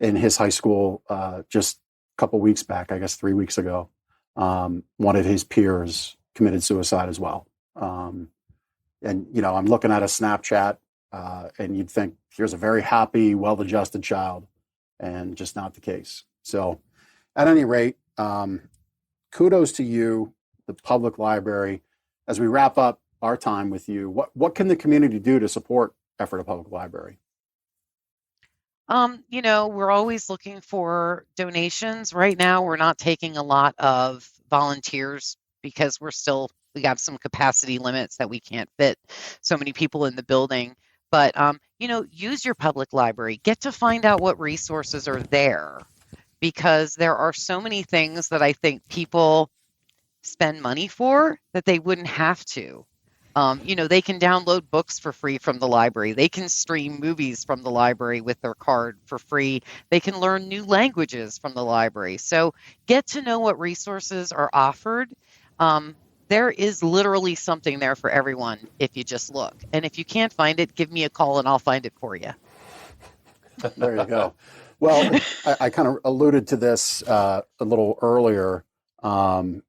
in his high school just a couple weeks back, I guess 3 weeks ago, one of his peers committed suicide as well. And I'm looking at a Snapchat, and you'd think here's a very happy, well-adjusted child, and just not the case. So, at any rate, kudos to you, the public library. As we wrap up our time with you, what can the community do to support Ephrata Public Library? We're always looking for donations. Right now, we're not taking a lot of volunteers because we got some capacity limits that we can't fit so many people in the building. But, use your public library. Get to find out what resources are there, because there are so many things that I think people spend money for that they wouldn't have to. They can download books for free from the library. They can stream movies from the library with their card for free. They can learn new languages from the library. So get to know what resources are offered. There is literally something there for everyone if you just look. And if you can't find it, give me a call and I'll find it for you. There you go. Well, I kind of alluded to this a little earlier. Again,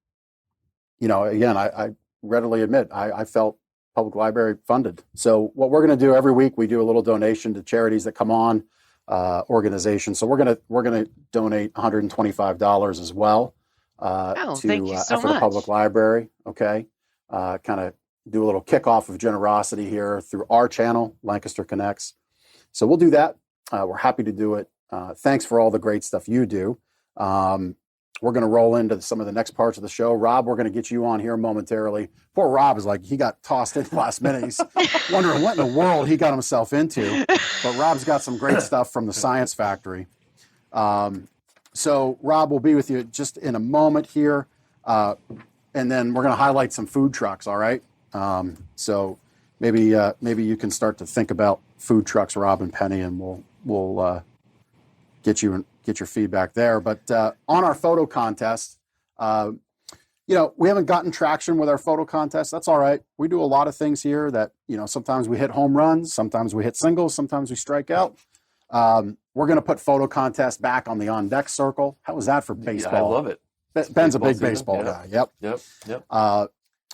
I readily admit I felt public library funded. So what we're going to do every week, we do a little donation to charities that come on, organizations. So we're going to donate $125 as well to Ephrata Public Library. Okay, kind of do a little kickoff of generosity here through our channel, Lancaster Connects. So we'll do that. We're happy to do it. Thanks for all the great stuff you do. We're going to roll into some of the next parts of the show. Rob, we're going to get you on here momentarily. Poor Rob is like, he got tossed in last minute. He's wondering what in the world he got himself into. But Rob's got some great stuff from the Science Factory. So Rob will be with you just in a moment here. And then we're going to highlight some food trucks, all right? So maybe you can start to think about food trucks, Rob and Penny, and we'll get your feedback there. But on our photo contest, we haven't gotten traction with our photo contest. That's all right. We do a lot of things here that, sometimes we hit home runs, sometimes we hit singles, sometimes we strike out. We're going to put photo contest back on the on deck circle. How was that for baseball? Yeah, I love it. Ben's a big baseball guy. Yep.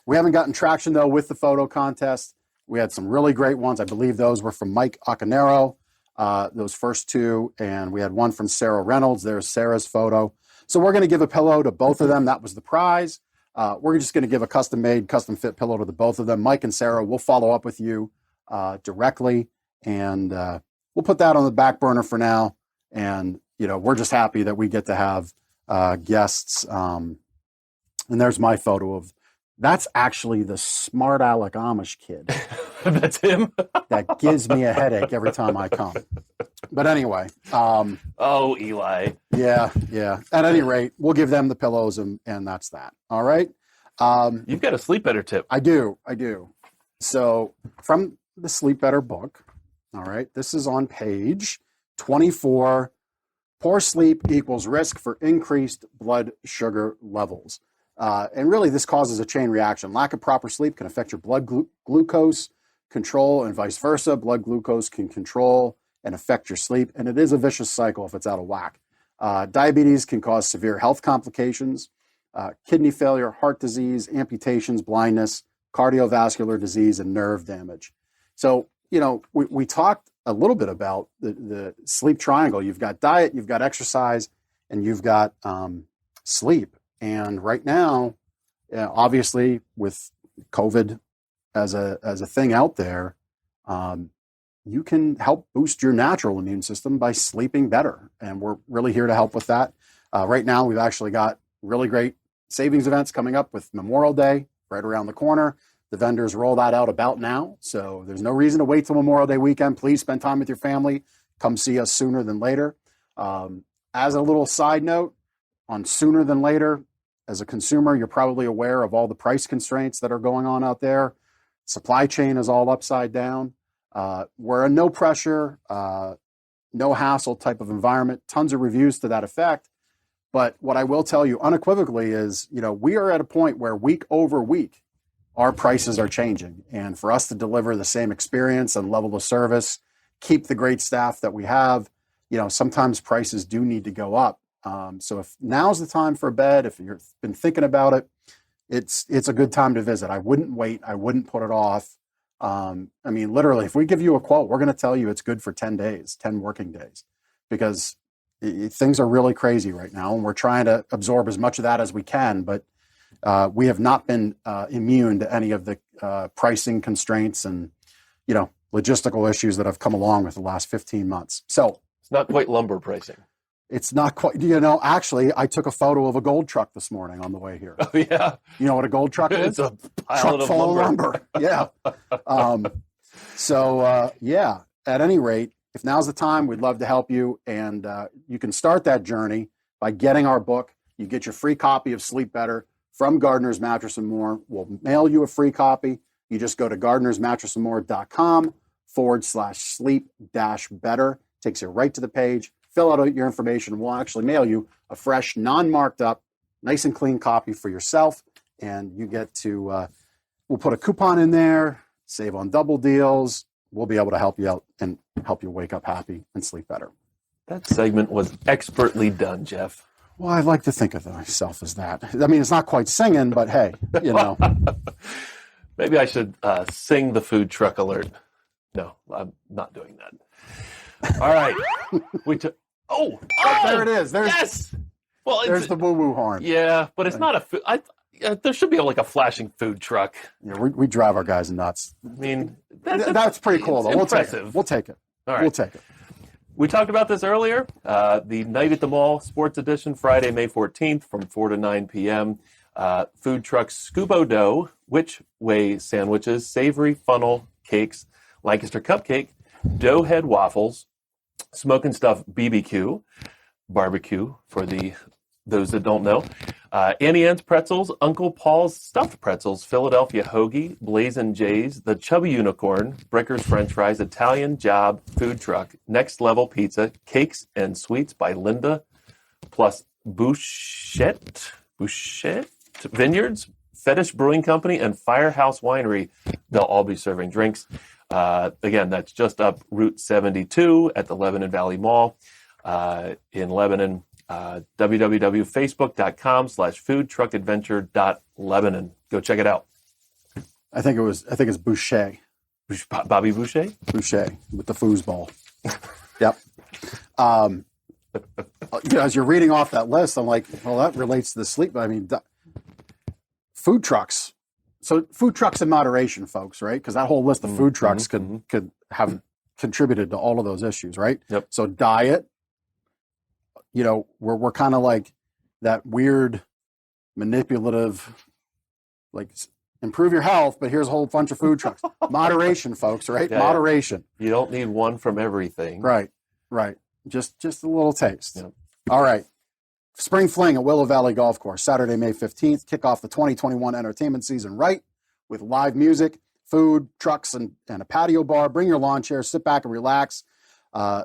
We haven't gotten traction though with the photo contest. We had some really great ones. I believe those were from Mike Acanero. Those first two, and we had one from Sarah Reynolds. There's Sarah's photo. So we're going to give a pillow to both of them. That was the prize. We're just going to give a custom-made, custom-fit pillow to the both of them. Mike and Sarah, we'll follow up with you directly, and we'll put that on the back burner for now. And, we're just happy that we get to have guests. And there's my photo of, that's actually the smart Alec Amish kid. That's him? That gives me a headache every time I come. But anyway. Oh, Eli. Yeah. At any rate, we'll give them the pillows and that's that. All right. You've got a sleep better tip. I do. So from the Sleep Better book, all right, this is on page 24. Poor sleep equals risk for increased blood sugar levels. And really, this causes a chain reaction. Lack of proper sleep can affect your blood glucose control and vice versa. Blood glucose can control and affect your sleep, and it is a vicious cycle if it's out of whack. Diabetes can cause severe health complications, kidney failure, heart disease, amputations, blindness, cardiovascular disease, and nerve damage. So, we talked a little bit about the sleep triangle. You've got diet, you've got exercise, and you've got sleep. And right now, obviously, with COVID as a thing out there, you can help boost your natural immune system by sleeping better. And we're really here to help with that. Right now, we've actually got really great savings events coming up with Memorial Day right around the corner. The vendors roll that out about now. So there's no reason to wait till Memorial Day weekend. Please spend time with your family. Come see us sooner than later. As a little side note on sooner than later, as a consumer, you're probably aware of all the price constraints that are going on out there. Supply chain is all upside down. We're a no pressure, no hassle type of environment. Tons of reviews to that effect. But what I will tell you unequivocally is, we are at a point where week over week, our prices are changing. And for us to deliver the same experience and level of service, keep the great staff that we have, sometimes prices do need to go up. So if now's the time for a bed, if you've been thinking about it, it's a good time to visit. I wouldn't wait. I wouldn't put it off. Literally, if we give you a quote, we're going to tell you it's good for 10 days, 10 working days, because things are really crazy right now. And we're trying to absorb as much of that as we can. But we have not been immune to any of the pricing constraints and, logistical issues that have come along with the last 15 months. So it's not quite lumber pricing. It's not quite, actually, I took a photo of a gold truck this morning on the way here. Oh, yeah. You know what a gold truck is? It's a pile truck of full lumber. of lumber. Yeah. At any rate, if now's the time, we'd love to help you. And you can start that journey by getting our book. You get your free copy of Sleep Better from Gardner's Mattress and More. We'll mail you a free copy. You just go to gardnersmattressandmore.com/sleep-better. Takes you right to the page. Fill out your information. We'll actually mail you a fresh, non-marked up, nice and clean copy for yourself. And you get to, we'll put a coupon in there, save on double deals. We'll be able to help you out and help you wake up happy and sleep better. That segment was expertly done, Jeff. Well, I like to think of myself as that. It's not quite singing, but hey, Maybe I should sing the food truck alert. No, I'm not doing that. All right. There it is. Yes. Well, there's the woo-woo horn. Yeah, but it's not a food. There should be a flashing food truck. Yeah, we drive our guys nuts. That's pretty cool, though. Impressive. We'll take it. All right. We'll take it. We talked about this earlier. The Night at the Mall Sports Edition, Friday, May 14th from 4 to 9 p.m. Food trucks Scubo Dough, Which Way sandwiches, savory funnel cakes, Lancaster cupcake, dough head waffles, smoke and stuff BBQ, barbecue for those that don't know, Annie Ann's pretzels, Uncle Paul's stuffed pretzels, Philadelphia hoagie, Blazin' Jay's, the Chubby Unicorn, Bricker's French fries, Italian Job food truck, Next Level Pizza, cakes and sweets by Linda, plus Bouchette Vineyards, Fetish Brewing Company, and Firehouse Winery. They'll all be serving drinks. Again, that's just up Route 72 at the Lebanon Valley Mall in Lebanon. www.facebook.com/foodtruckadventure.lebanon. Go check it out. I think it's Boucher. Bobby Boucher? Boucher with the foosball. Yep. As you're reading off that list, I'm like, well, that relates to the sleep. Food trucks. So food trucks in moderation, folks, right? Because that whole list of food trucks could have contributed to all of those issues, right? Yep. So diet, we're kind of like that weird manipulative, like improve your health, but here's a whole bunch of food trucks. Moderation, folks, right? Yeah, Moderation. You don't need one from everything. Right. Just a little taste. Yep. All right. Spring Fling at Willow Valley Golf Course, Saturday, May 15th. Kick off the 2021 entertainment season right with live music, food, trucks, and a patio bar. Bring your lawn chair, sit back and relax,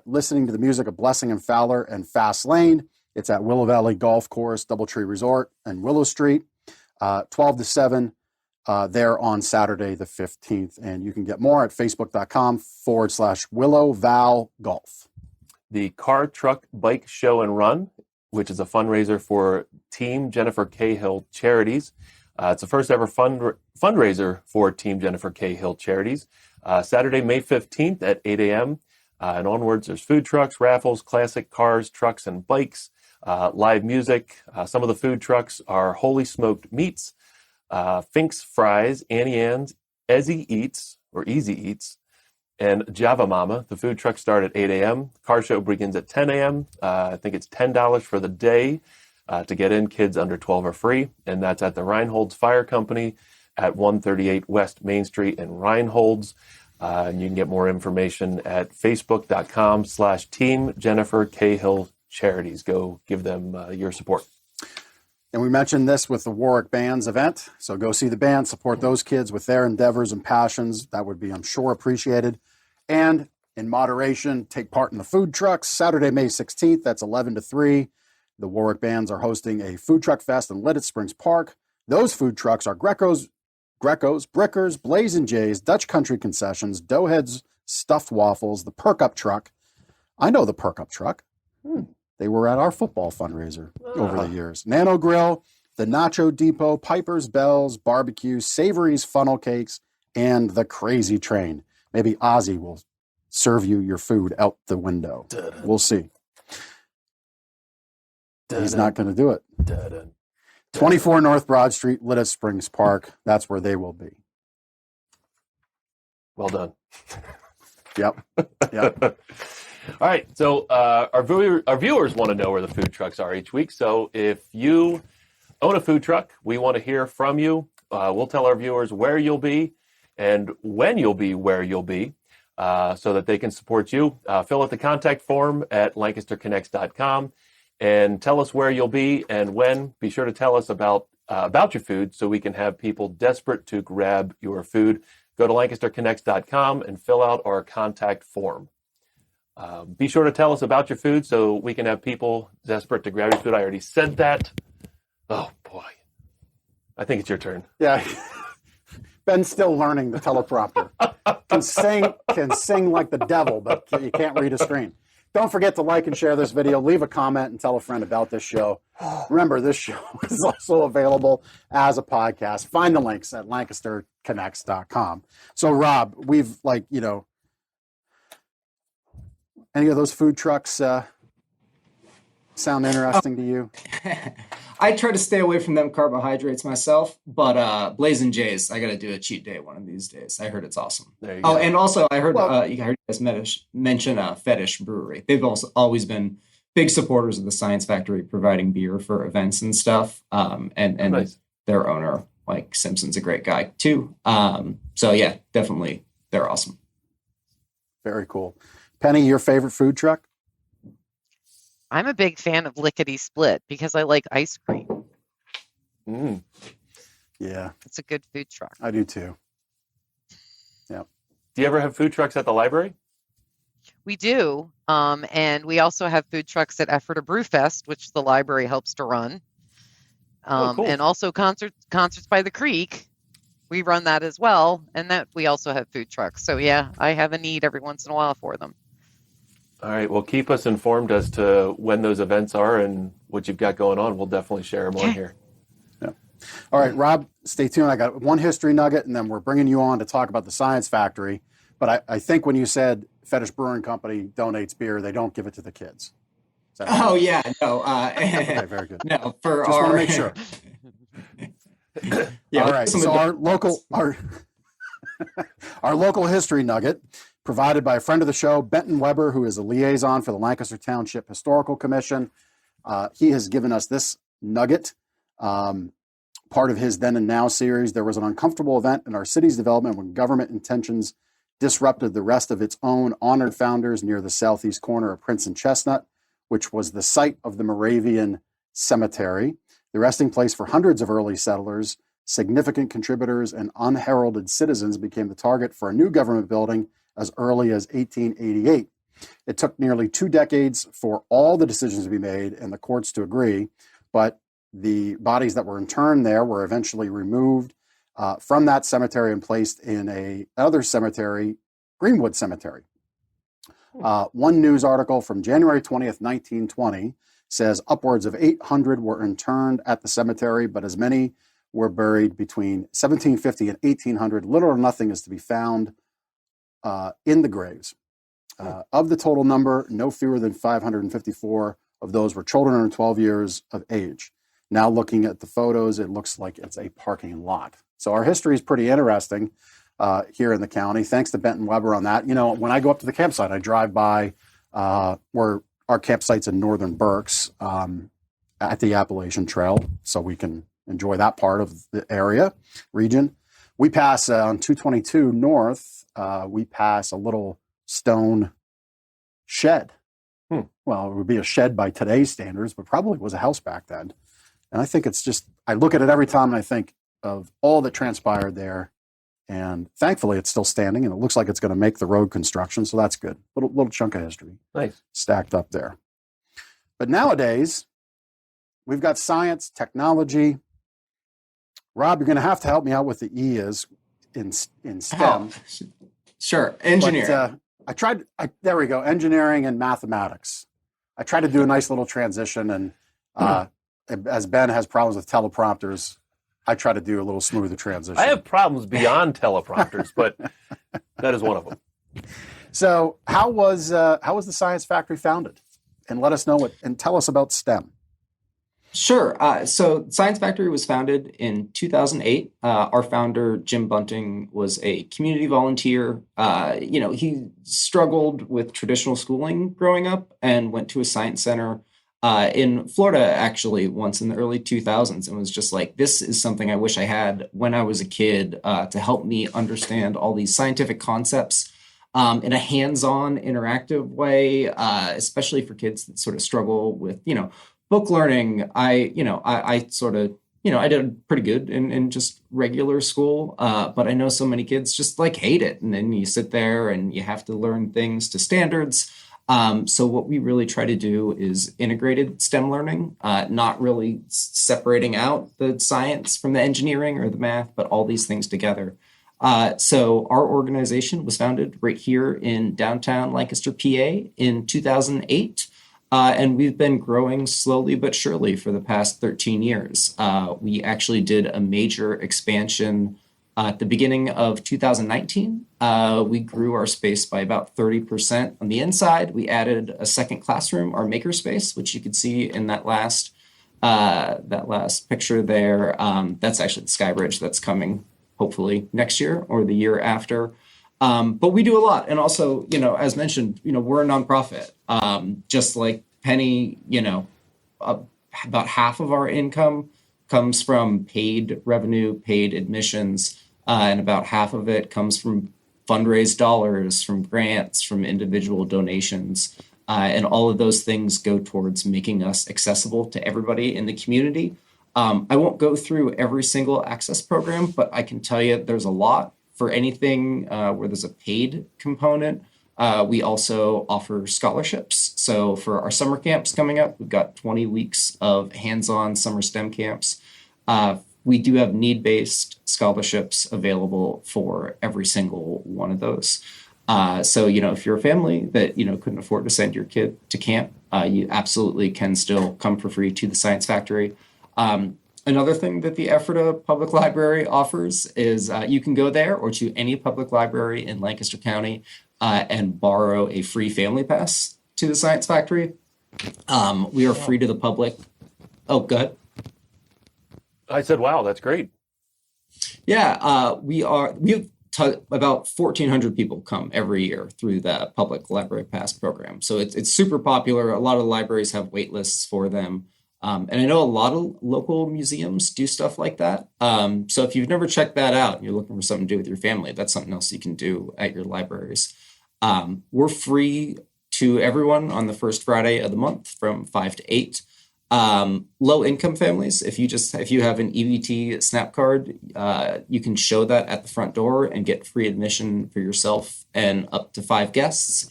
listening to the music of Blessing and Fowler and Fast Lane. It's at Willow Valley Golf Course, Doubletree Resort, and Willow Street, 12 to 7 there on Saturday the 15th. And you can get more at facebook.com/Willow Val Golf. The Car, Truck, Bike Show and Run, which is a fundraiser for Team Jennifer Cahill Charities. It's the first ever fundraiser for Team Jennifer Cahill Charities. Saturday, May 15th at 8 a.m. And onwards, there's food trucks, raffles, classic cars, trucks, and bikes, live music. Some of the food trucks are Holy Smoked Meats, Fink's Fries, Annie Ann's, Easy Eats, and Java Mama. The food trucks start at 8 a.m. Car show begins at 10 a.m. I think it's $10 for the day to get in. Kids under 12 are free, and that's at the Reinhold's Fire Company, at 138 West Main Street in Reinholds. And you can get more information at facebook.com/Team Jennifer Cahill Charities. Go give them your support. And we mentioned this with the Warwick Bands event. So go see the band, support those kids with their endeavors and passions. That would be, I'm sure, appreciated. And in moderation, take part in the food trucks. Saturday, May 16th, that's 11 to 3. The Warwick Bands are hosting a food truck fest in Lititz Springs Park. Those food trucks are Greco's, Brickers, Blazing Jays, Dutch Country Concessions, Doughheads, Stuffed Waffles, the Perk Up Truck. I know the Perk Up Truck. They were at our football fundraiser over the years. Nano Grill, the Nacho Depot, Piper's Bells, Barbecue, Savory's Funnel Cakes, and the Crazy Train. Maybe Ozzy will serve you your food out the window. We'll see. He's not going to do it. 24 North Broad Street, Lititz Springs Park. That's where they will be. Well done. Yep. All right. So our viewers want to know where the food trucks are each week. So if you own a food truck, we want to hear from you. We'll tell our viewers where you'll be and when you'll be where you'll be so that they can support you. Fill out the contact form at lancasterconnects.com and tell us where you'll be and when. Be sure to tell us about your food so we can have people desperate to grab your food. Go to lancasterconnects.com and fill out our contact form. Be sure to tell us about your food so we can have people desperate to grab your food. I already said that. Oh, boy. I think it's your turn. Yeah. Ben's still learning the teleprompter. Can sing like the devil, but you can't read a screen. Don't forget to like and share this video. Leave a comment and tell a friend about this show. Remember, this show is also available as a podcast. Find the links at lancasterconnects.com. So, Rob, we've any of those food trucks sound interesting to you? I try to stay away from them carbohydrates myself, but Blazing Jays, I got to do a cheat day one of these days. I heard it's awesome. There you go. And also I heard you guys mention Fetish Brewery. They've also always been big supporters of the Science Factory, providing beer for events and stuff. And nice. Their owner, Mike Simpson's a great guy too. So yeah, definitely, they're awesome. Very cool. Penny, your favorite food truck? I'm a big fan of Lickety Split because I like ice cream. Yeah. It's a good food truck. I do too. Yeah. Do you ever have food trucks at the library? We do. And we also have food trucks at Ephrata Brewfest, which the library helps to run. Cool. And also concerts by the creek. We run that as well. And that we also have food trucks. So yeah, I have a need every once in a while for them. All right. Well, keep us informed as to when those events are and what you've got going on. We'll definitely share them on here. Yeah. All right, Rob, stay tuned. I got one history nugget, and then we're bringing you on to talk about the Science Factory. But I think when you said Fetish Brewing Company donates beer, they don't give it to the kids. Oh, yeah. No. Okay, very good. No, for just want to make sure. Yeah. All right. So our local history nugget, provided by a friend of the show, Benton Weber, who is a liaison for the Lancaster Township Historical Commission. He has given us this nugget, part of his Then and Now series. There was an uncomfortable event in our city's development when government intentions disrupted the rest of its own honored founders near the southeast corner of Prince and Chestnut, which was the site of the Moravian Cemetery, the resting place for hundreds of early settlers. Significant contributors and unheralded citizens became the target for a new government building as early as 1888. It took nearly 2 decades for all the decisions to be made and the courts to agree, but the bodies that were interned there were eventually removed from that cemetery and placed in another cemetery, Greenwood Cemetery. One news article from January 20th, 1920 says upwards of 800 were interned at the cemetery, but as many were buried between 1750 and 1800. Little or nothing is to be found in the graves. Of the total number, no fewer than 554 of those were children under 12 years of age. Now looking at the photos, it looks like it's a parking lot. So our history is pretty interesting here in the county. Thanks to Benton Weber on that. You know, when I go up to the campsite, I drive by where our campsite's in Northern Berks at the Appalachian Trail, so we can enjoy that part of the region. we pass on 222 North, we pass a little stone shed. Well, it would be a shed by today's standards, but probably was a house back then. And I think it's just, I look at it every time and I think of all that transpired there. And thankfully, it's still standing, and it looks like it's going to make the road construction. So that's good. Little chunk of history stacked up there. But nowadays, we've got science, technology. Rob, you're going to have to help me out with the E is in STEM. Oh, sure. Engineering. But, there we go. Engineering and mathematics. I tried to do a nice little transition, and as Ben has problems with teleprompters, I try to do a little smoother transition. I have problems beyond teleprompters, but that is one of them. So, how was the Science Factory founded? And let us know and tell us about STEM. Sure. So Science Factory was founded in 2008. Our founder, Jim Bunting, was a community volunteer. He struggled with traditional schooling growing up and went to a science center in Florida, actually, once in the early 2000s, and was just like, this is something I wish I had when I was a kid to help me understand all these scientific concepts in a hands-on, interactive way, especially for kids that sort of struggle with, book learning. I did pretty good in just regular school, but I know so many kids just like hate it. And then you sit there and you have to learn things to standards. So what we really try to do is integrated STEM learning, not really separating out the science from the engineering or the math, but all these things together. So our organization was founded right here in downtown Lancaster, PA in 2008. And we've been growing slowly but surely for the past 13 years. We actually did a major expansion at the beginning of 2019. We grew our space by about 30% on the inside. We added a second classroom, our makerspace, which you could see in that last picture there. That's actually the Sky Bridge that's coming hopefully next year or the year after. But we do a lot. And also, as mentioned, we're a nonprofit. Just like Penny, about half of our income comes from paid revenue, paid admissions, and about half of it comes from fundraised dollars, from grants, from individual donations. And all of those things go towards making us accessible to everybody in the community. I won't go through every single access program, but I can tell you there's a lot. For anything where there's a paid component, we also offer scholarships. So for our summer camps coming up, we've got 20 weeks of hands-on summer STEM camps. We do have need-based scholarships available for every single one of those. So, if you're a family that, couldn't afford to send your kid to camp, you absolutely can still come for free to the Science Factory. Another thing that the Ephrata Public Library offers is you can go there or to any public library in Lancaster County and borrow a free family pass to the Science Factory. We are free to the public. Oh, go ahead. I said, wow, that's great. Yeah, we have about 1,400 people come every year through the Public Library Pass program. So it's super popular. A lot of the libraries have wait lists for them. And I know a lot of local museums do stuff like that. So if you've never checked that out and you're looking for something to do with your family, that's something else you can do at your libraries. We're free to everyone on the first Friday of the month from 5 to 8. Low income families, if you have an EBT SNAP card, you can show that at the front door and get free admission for yourself and up to 5 guests.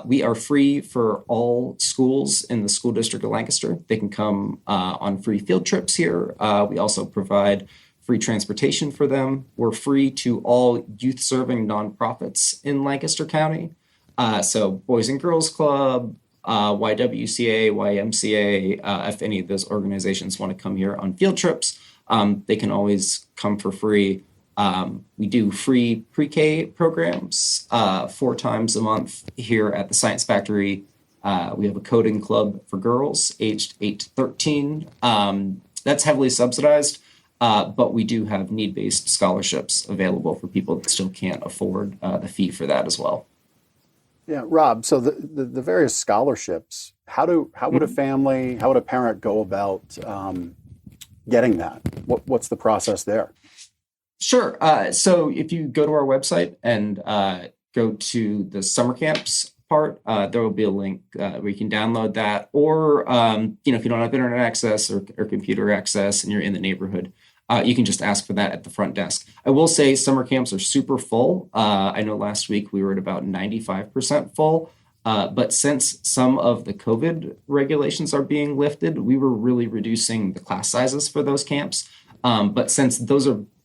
We are free for all schools in the school district of Lancaster. They can come on free field trips here. We also provide free transportation for them. We're free to all youth-serving nonprofits in Lancaster County. So Boys and Girls Club, YWCA, YMCA, if any of those organizations want to come here on field trips, they can always come for free. We do free pre-K programs 4 times a month here at the Science Factory. We have a coding club for girls aged 8 to 13. That's heavily subsidized, but we do have need-based scholarships available for people that still can't afford the fee for that as well. Yeah, Rob, so the various scholarships, how would a family, how would a parent go about getting that? What's the process there? Sure. So if you go to our website and go to the summer camps part, there will be a link where you can download that. Or, if you don't have internet access or computer access and you're in the neighborhood, you can just ask for that at the front desk. I will say summer camps are super full. I know last week we were at about 95% full. But since some of the COVID regulations are being lifted, we were really reducing the class sizes for those camps. But since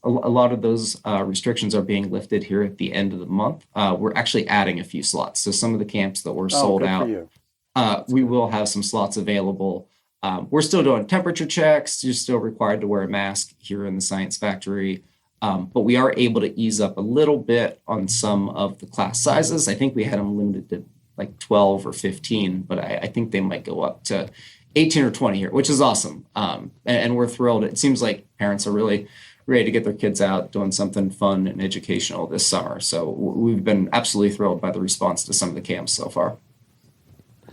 a lot of those restrictions are being lifted here at the end of the month, we're actually adding a few slots. So some of the camps that were sold out, we will have some slots available. We're still doing temperature checks. You're still required to wear a mask here in the Science Factory. But we are able to ease up a little bit on some of the class sizes. I think we had them limited to like 12 or 15, but I think they might go up to 18 or 20 here, which is awesome. And we're thrilled. It seems like parents are really ready to get their kids out doing something fun and educational this summer. So we've been absolutely thrilled by the response to some of the camps so far.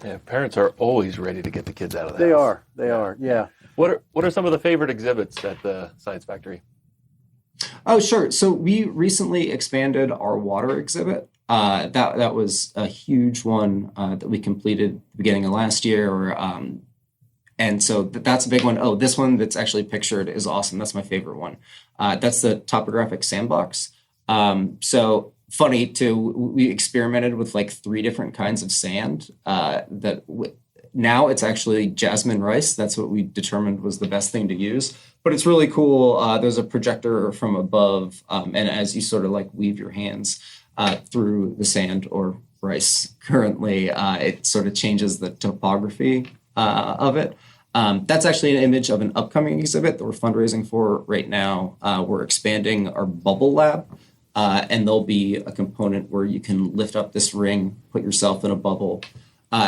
Yeah, parents are always ready to get the kids out of the house. They are. Yeah. What are some of the favorite exhibits at the Science Factory? Oh, sure. So we recently expanded our water exhibit. That was a huge one that we completed at the beginning of last year. And so that's a big one. Oh, this one that's actually pictured is awesome. That's my favorite one. That's the topographic sandbox. So funny too, we experimented with like 3 different kinds of sand now it's actually jasmine rice. That's what we determined was the best thing to use. But it's really cool. There's a projector from above. And as you sort of like weave your hands through the sand or rice currently, it sort of changes the topography of it. That's actually an image of an upcoming exhibit that we're fundraising for right now. We're expanding our bubble lab, and there'll be a component where you can lift up this ring, put yourself in a bubble.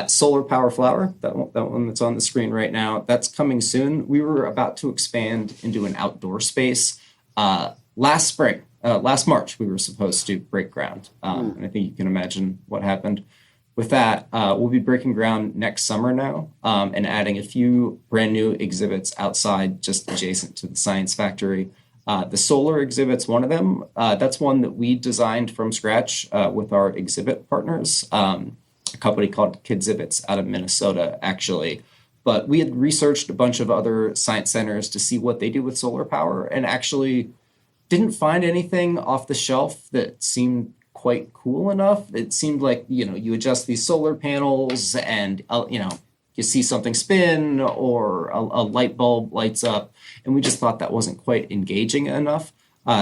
Solar power flower, that one that's on the screen right now, that's coming soon. We were about to expand into an outdoor space last spring. Last March, we were supposed to break ground. And I think you can imagine what happened with that. We'll be breaking ground next summer now and adding a few brand new exhibits outside just adjacent to the Science Factory. The solar exhibit's one of them. That's one that we designed from scratch with our exhibit partners, a company called Kidsibits out of Minnesota, actually. But we had researched a bunch of other science centers to see what they do with solar power and actually didn't find anything off the shelf that seemed quite cool enough. It seemed like, you adjust these solar panels and, you see something spin or a light bulb lights up. And we just thought that wasn't quite engaging enough.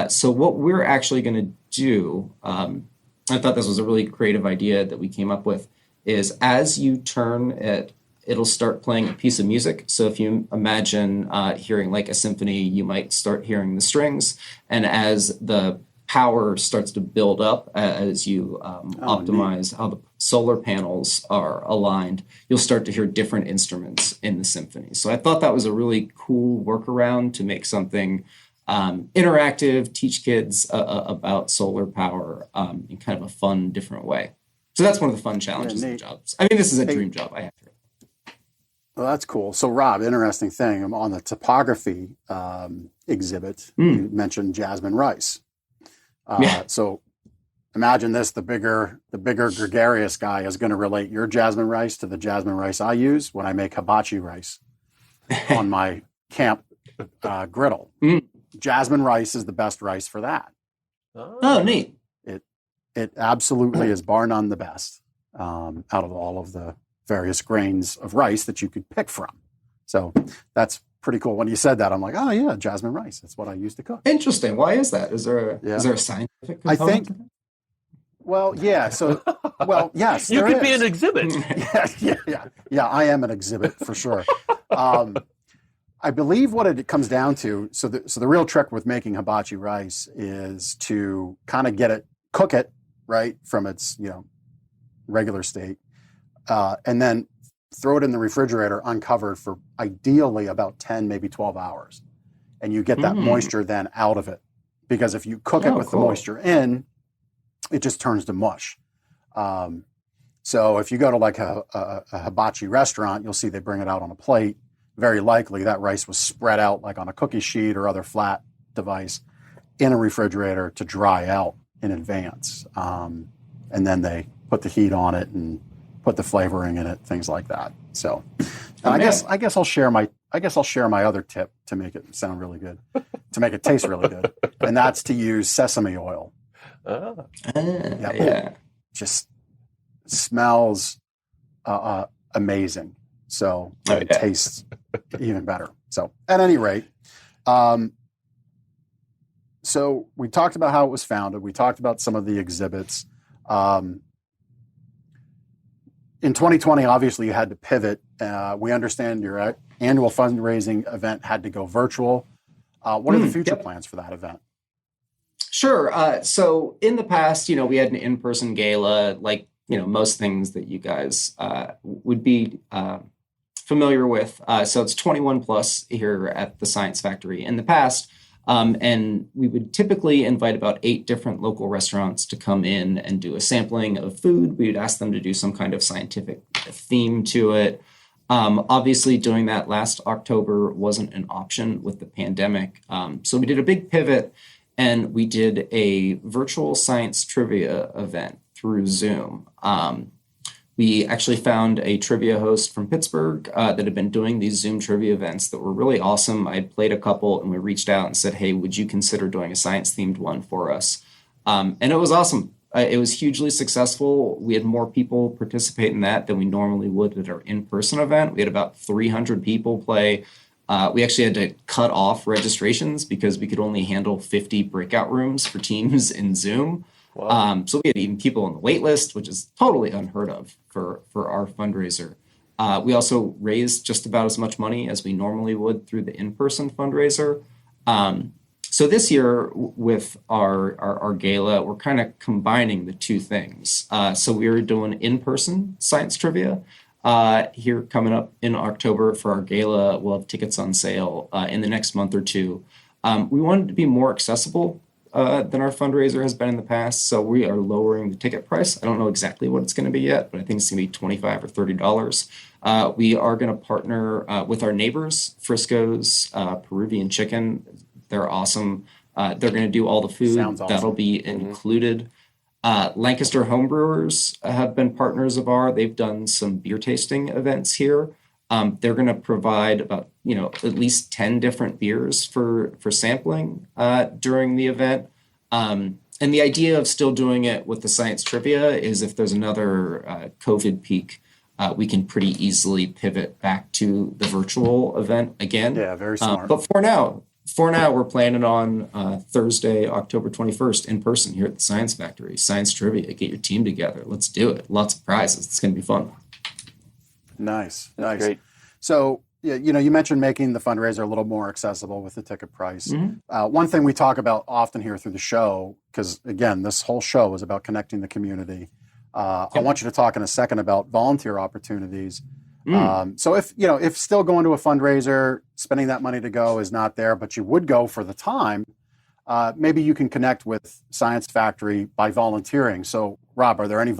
So what we're actually going to do, I thought this was a really creative idea that we came up with, is as you turn it, it'll start playing a piece of music. So if you imagine hearing like a symphony, you might start hearing the strings. And as the power starts to build up, as you optimize how the solar panels are aligned, you'll start to hear different instruments in the symphony. So I thought that was a really cool workaround to make something interactive, teach kids about solar power in kind of a fun, different way. So that's one of the fun challenges of the jobs. I mean, this is a dream job I have here. Well, that's cool. So, Rob, interesting thing. I'm on the topography exhibit. You mentioned jasmine rice. So imagine this, the bigger gregarious guy is going to relate your jasmine rice to the jasmine rice I use when I make hibachi rice on my camp griddle. Jasmine rice is the best rice for that. Oh, neat. It absolutely is bar none the best out of all of the various grains of rice that you could pick from. So that's pretty cool. When you said that, I'm like, oh yeah, jasmine rice. That's what I used to cook. Interesting. Why is that? Is there a scientific component? I think. Well, yeah. So, yes. You could be an exhibit. Yeah. I am an exhibit for sure. I believe what it comes down to. So the real trick with making hibachi rice is to kind of cook it right from its regular state, and then throw it in the refrigerator uncovered for ideally about 10, maybe 12 hours. And you get that moisture then out of it. Because if you cook it with the moisture in, it just turns to mush. So if you go to like a hibachi restaurant, you'll see they bring it out on a plate. Very likely that rice was spread out like on a cookie sheet or other flat device. in a refrigerator to dry out in advance. And then they put the heat on it and put the flavoring in it, things like that. So I guess I'll share my other tip to make it sound really good, to make it taste really good. And that's to use sesame oil. Yeah. Just smells amazing. So it tastes even better. So at any rate, so we talked about how it was founded. We talked about some of the exhibits. In 2020, obviously, you had to pivot. We understand your annual fundraising event had to go virtual. What are the future plans for that event? Sure. So in the past, we had an in-person gala, like, most things that you guys would be familiar with. So it's 21 plus here at the Science Factory in the past. And we would typically invite about 8 different local restaurants to come in and do a sampling of food. We would ask them to do some kind of scientific theme to it. Obviously, doing that last October wasn't an option with the pandemic. So we did a big pivot and we did a virtual science trivia event through Zoom. We actually found a trivia host from Pittsburgh that had been doing these Zoom trivia events that were really awesome. I played a couple and we reached out and said, hey, would you consider doing a science-themed one for us? And it was awesome. It was hugely successful. We had more people participate in that than we normally would at our in-person event. We had about 300 people play. We actually had to cut off registrations because we could only handle 50 breakout rooms for teams in Zoom. Wow. So we had even people on the wait list, which is totally unheard of for our fundraiser. We also raised just about as much money as we normally would through the in-person fundraiser. So this year with our gala, we're kind of combining the two things. So we are doing in-person science trivia here coming up in October for our gala. We'll have tickets on sale in the next month or two. We wanted to be more accessible than our fundraiser has been in the past. So we are lowering the ticket price. I don't know exactly what it's going to be yet, but I think it's going to be $25 or $30. We are going to partner with our neighbors, Frisco's Peruvian Chicken. They're awesome. They're going to do all the food. Sounds awesome. That'll be included. Lancaster homebrewers have been partners of ours. They've done some beer tasting events here. They're going to provide about, at least 10 different beers for sampling during the event. And the idea of still doing it with the science trivia is if there's another COVID peak, we can pretty easily pivot back to the virtual event again. Yeah, very smart. But for now, we're planning on Thursday, October 21st in person here at the Science Factory. Science trivia, get your team together. Let's do it. Lots of prizes. It's going to be fun. Nice. Great. So, you mentioned making the fundraiser a little more accessible with the ticket price. Mm-hmm. One thing we talk about often here through the show, because again, this whole show is about connecting the community. I want you to talk in a second about volunteer opportunities. So if still going to a fundraiser, spending that money to go is not there, but you would go for the time, maybe you can connect with Science Factory by volunteering. So, Rob, are there any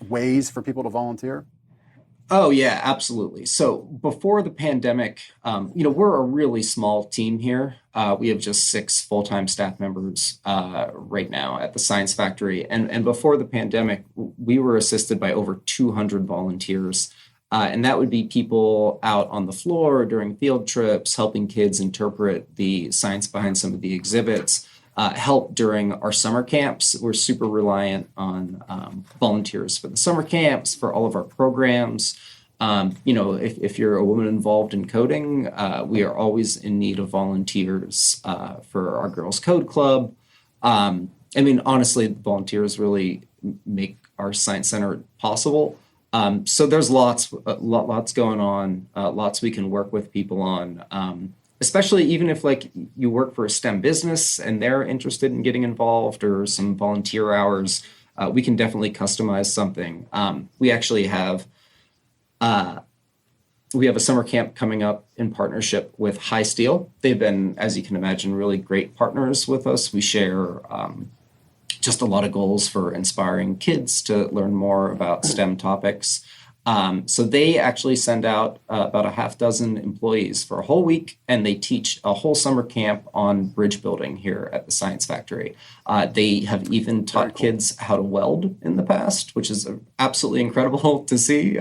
ways for people to volunteer? Oh, yeah, absolutely. So before the pandemic, we're a really small team here. We have just 6 full-time staff members right now at the Science Factory. And before the pandemic, we were assisted by over 200 volunteers. And that would be people out on the floor during field trips, helping kids interpret the science behind some of the exhibits, help during our summer camps. We're super reliant on volunteers for the summer camps, for all of our programs. If you're a woman involved in coding, we are always in need of volunteers for our Girls Code Club. Honestly, volunteers really make our Science Center possible. So there's lots going on, lots we can work with people on. Especially even if you work for a STEM business and they're interested in getting involved or some volunteer hours, we can definitely customize something. We actually have a summer camp coming up in partnership with High Steel. They've been, as you can imagine, really great partners with us. We share just a lot of goals for inspiring kids to learn more about STEM topics. So they actually send out about a half dozen employees for a whole week, and they teach a whole summer camp on bridge building here at the Science Factory. They have even taught kids how to weld in the past, which is absolutely incredible to see,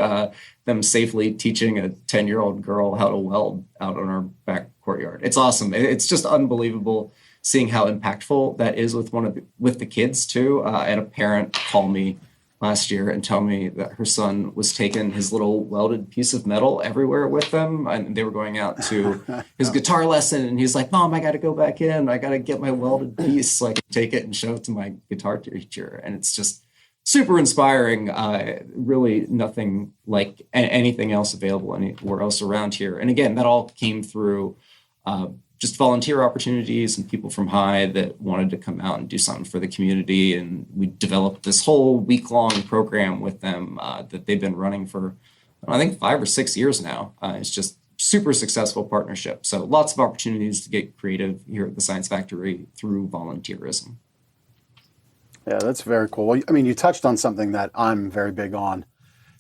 them safely teaching a 10-year-old girl how to weld out on our back courtyard. It's awesome. It's just unbelievable seeing how impactful that is with the kids too. I had a parent call me last year and tell me that her son was taking his little welded piece of metal everywhere with them, and they were going out to his guitar lesson, and he's like, "Mom, I got to go back in. I got to get my welded piece so I can take it and show it to my guitar teacher." And it's just super inspiring. Really nothing like anything else available anywhere else around here. And again, that all came through just volunteer opportunities and people from High that wanted to come out and do something for the community. And we developed this whole week-long program with them that they've been running for, I think, 5 or 6 years now. It's just super successful partnership. So lots of opportunities to get creative here at the Science Factory through volunteerism. Yeah, that's very cool. I mean, you touched on something that I'm very big on.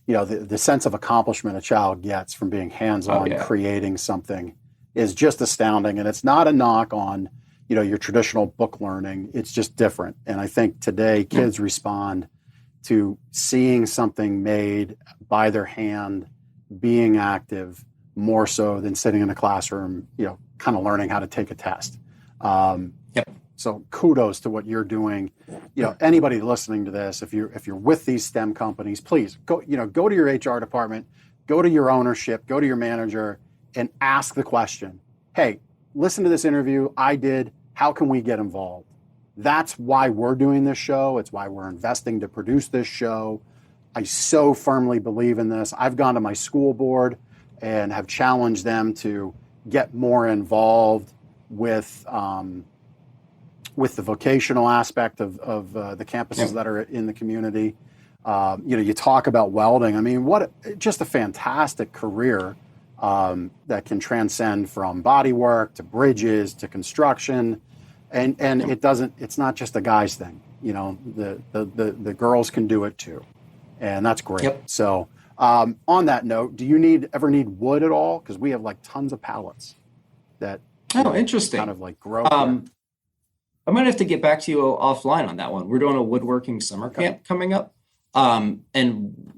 You know, the sense of accomplishment a child gets from being hands-on, creating something is just astounding. And it's not a knock on, you know, your traditional book learning. It's just different. And I think today kids respond to seeing something made by their hand, being active, more so than sitting in a classroom, you know, kind of learning how to take a test. So kudos to what you're doing. You know, anybody listening to this, if you're with these STEM companies, please go to your HR department, go to your ownership, go to your manager, and ask the question, "Hey, listen to this interview I did. How can we get involved?" That's why we're doing this show. It's why we're investing to produce this show. I so firmly believe in this. I've gone to my school board and have challenged them to get more involved with the vocational aspect of the campuses that are in the community. You know, you talk about welding. I mean, just a fantastic career that can transcend from body work to bridges to construction, and it's not just a guy's thing. You know, the girls can do it too, and that's great. So on that note, do you ever need wood at all? Because we have like tons of pallets that interesting kind of like grow here. I might have to get back to you offline on that one. We're doing a woodworking summer camp coming up, and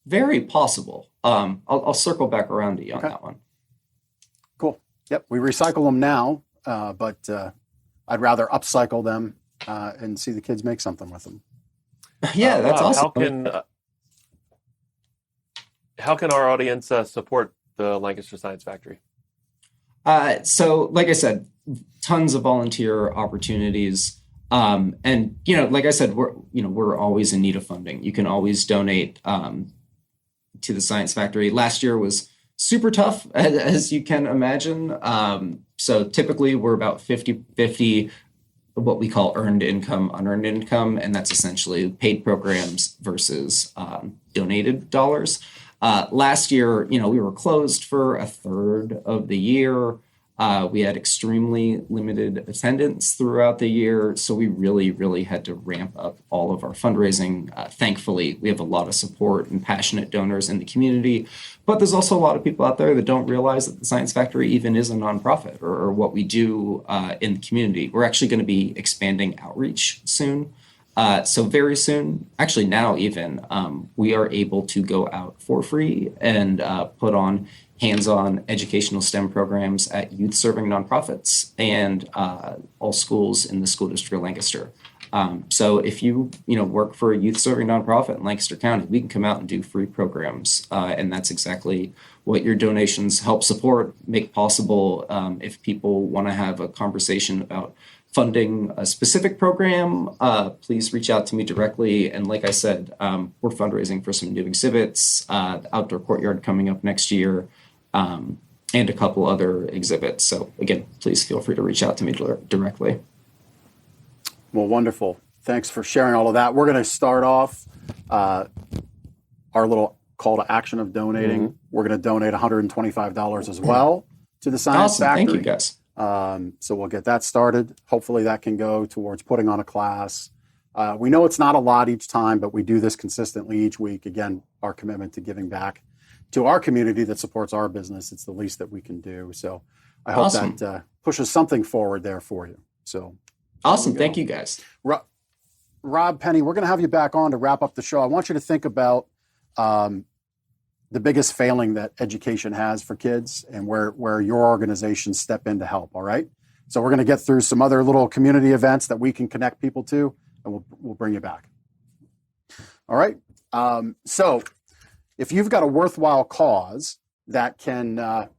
very possible. I'll circle back around to you on that one. Cool. Yep. We recycle them now, but I'd rather upcycle them and see the kids make something with them. Yeah, that's awesome. How can our audience support the Lancaster Science Factory? So, like I said, tons of volunteer opportunities. And, you know, like I said, we're always in need of funding. You can always donate to the Science Factory. Last year was super tough, as you can imagine. So typically we're about 50-50, what we call earned income, unearned income. And that's essentially paid programs versus donated dollars. Last year, you know, we were closed for a third of the year. We had extremely limited attendance throughout the year, so we really, really had to ramp up all of our fundraising. Thankfully, we have a lot of support and passionate donors in the community, but there's also a lot of people out there that don't realize that the Science Factory even is a nonprofit or what we do in the community. We're actually going to be expanding outreach soon. So very soon, actually now even, we are able to go out for free and put on hands-on educational STEM programs at youth-serving nonprofits and all schools in the school district of Lancaster. So if you work for a youth-serving nonprofit in Lancaster County, we can come out and do free programs, and that's exactly what your donations help support, make possible. If people want to have a conversation about funding a specific program, please reach out to me directly. And like I said, we're fundraising for some new exhibits, the outdoor courtyard coming up next year, and a couple other exhibits. So again, please feel free to reach out to me directly. Well, wonderful. Thanks for sharing all of that. We're going to start off our little call to action of donating. Mm-hmm. We're going to donate $125 as well to the Science Factory. Thank you, guys. So we'll get that started. Hopefully that can go towards putting on a class, We know it's not a lot each time, but we do this consistently each week. Again, our commitment to giving back to our community that supports our business. It's the least that we can do. So I hope Awesome. that pushes something forward there for you. So awesome. Thank you, guys. Rob, Penny, we're going to have you back on to wrap up the show. I want you to think about the biggest failing that education has for kids and where your organizations step in to help. All right. So we're going to get through some other little community events that we can connect people to, and we'll bring you back. All right. So if you've got a worthwhile cause that can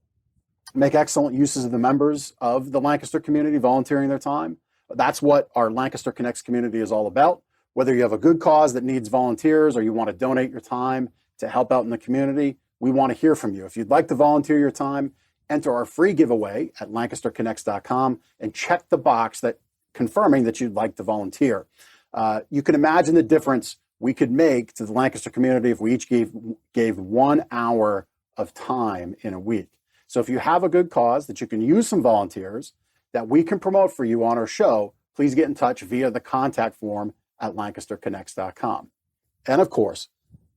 make excellent uses of the members of the Lancaster community volunteering their time, that's what our Lancaster Connects community is all about. Whether you have a good cause that needs volunteers or you want to donate your time to help out in the community, we want to hear from you. If you'd like to volunteer your time, enter our free giveaway at lancasterconnects.com and check the box that confirming that you'd like to volunteer. You can imagine the difference we could make to the Lancaster community if we each gave 1 hour of time in a week. So if you have a good cause that you can use some volunteers that we can promote for you on our show, please get in touch via the contact form at lancasterconnects.com. And of course,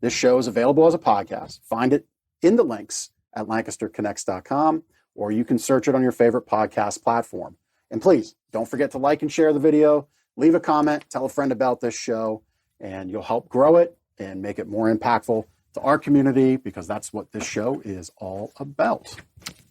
this show is available as a podcast. Find it in the links at lancasterconnects.com, or you can search it on your favorite podcast platform. And please don't forget to like and share the video, leave a comment, tell a friend about this show, and you'll help grow it and make it more impactful to our community, because that's what this show is all about.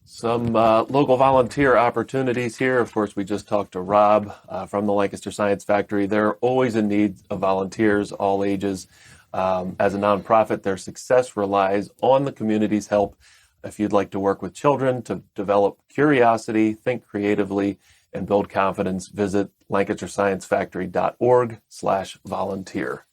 Some local volunteer opportunities here. Of course, we just talked to Rob from the Lancaster Science Factory. They're always in need of volunteers, all ages. As a nonprofit, their success relies on the community's help. If you'd like to work with children to develop curiosity, think creatively, and build confidence, visit lancastersciencefactory.org/volunteer.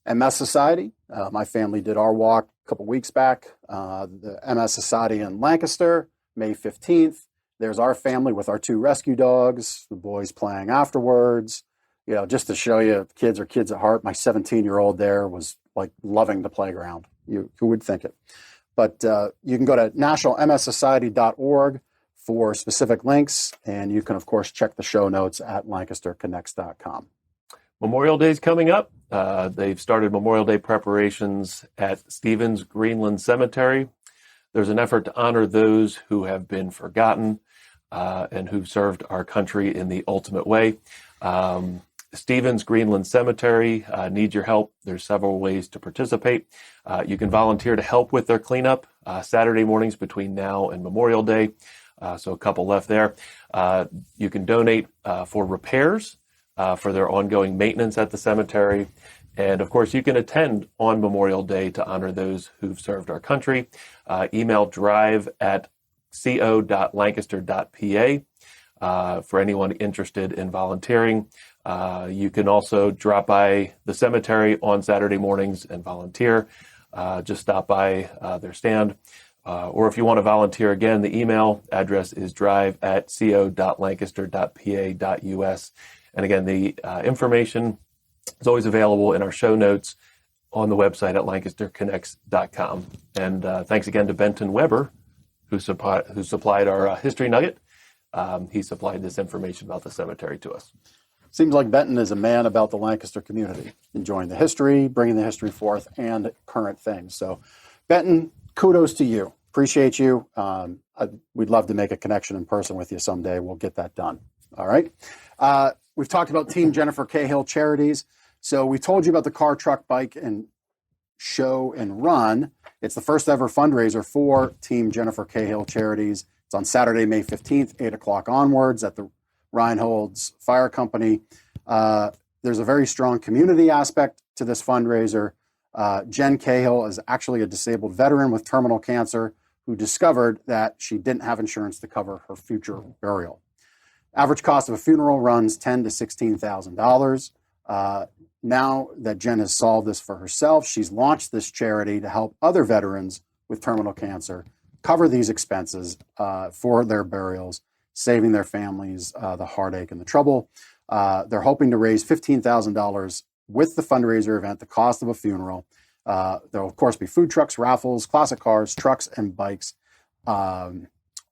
MS Society. My family did our walk a couple weeks back. The MS Society in Lancaster, May 15th. There's our family with our 2 rescue dogs, the boys playing afterwards. You know, just to show you, kids are kids at heart. My 17-year-old there was like loving the playground. Who would think it? But you can go to nationalmssociety.org for specific links, and you can, of course, check the show notes at lancasterconnects.com. Memorial Day is coming up. They've started Memorial Day preparations at Stevens Greenland Cemetery. There's an effort to honor those who have been forgotten and who've served our country in the ultimate way. Stevens Greenland Cemetery needs your help. There's several ways to participate. You can volunteer to help with their cleanup Saturday mornings between now and Memorial Day. So a couple left there. You can donate for repairs for their ongoing maintenance at the cemetery. And of course, you can attend on Memorial Day to honor those who've served our country. Email drive@co.lancaster.pa for anyone interested in volunteering. You can also drop by the cemetery on Saturday mornings and volunteer. Just stop by their stand. Or if you want to volunteer again, the email address is drive@co.lancaster.pa.us. And again, the information is always available in our show notes on the website at lancasterconnects.com. And thanks again to Benton Weber, who supplied our history nugget. He supplied this information about the cemetery to us. Seems like Benton is a man about the Lancaster community, enjoying the history, bringing the history forth, and current things. So, Benton, kudos to you. Appreciate you. We'd love to make a connection in person with you someday. We'll get that done. All right. We've talked about Team Jennifer Cahill charities. So we told you about the car, truck, bike, and show and run. It's the first ever fundraiser for Team Jennifer Cahill charities. It's on Saturday, May 15th, 8 o'clock onwards at the Reinhold's Fire Company. There's a very strong community aspect to this fundraiser. Jen Cahill is actually a disabled veteran with terminal cancer who discovered that she didn't have insurance to cover her future burial. Average cost of a funeral runs $10,000 to $16,000. Now that Jen has solved this for herself, she's launched this charity to help other veterans with terminal cancer cover these expenses for their burials, saving their families the heartache and the trouble. They're hoping to raise $15,000 with the fundraiser event, the cost of a funeral. There'll, of course, be food trucks, raffles, classic cars, trucks and bikes,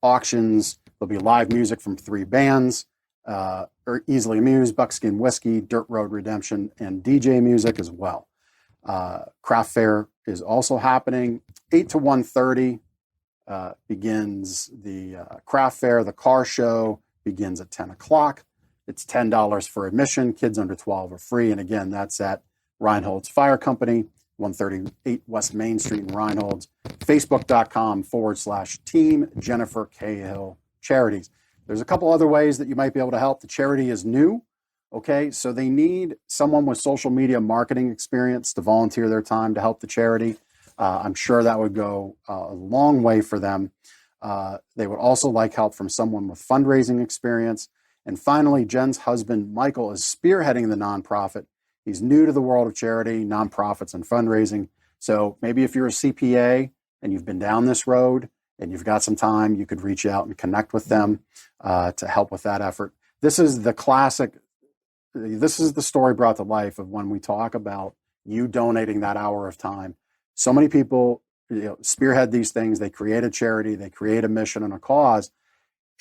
auctions. There'll be live music from 3 bands. are easily amused, Buckskin Whiskey, Dirt Road Redemption, and DJ music as well. Craft fair is also happening. 8 to 1:30 begins the craft fair. The car show begins at 10 o'clock. It's $10 for admission. Kids under 12 are free. And again, that's at Reinhold's Fire Company, 138 West Main Street in Reinhold's. Facebook.com/Team Jennifer Cahill Charities. There's a couple other ways that you might be able to help. The charity is new. Okay, so they need someone with social media marketing experience to volunteer their time to help the charity. I'm sure that would go a long way for them. They would also like help from someone with fundraising experience. And finally, Jen's husband, Michael, is spearheading the nonprofit. He's new to the world of charity, nonprofits, and fundraising. So maybe if you're a CPA and you've been down this road and you've got some time, you could reach out and connect with them to help with that effort. This is the classic, this is the story brought to life of when we talk about you donating that hour of time. So many people spearhead these things. They create a charity, they create a mission and a cause.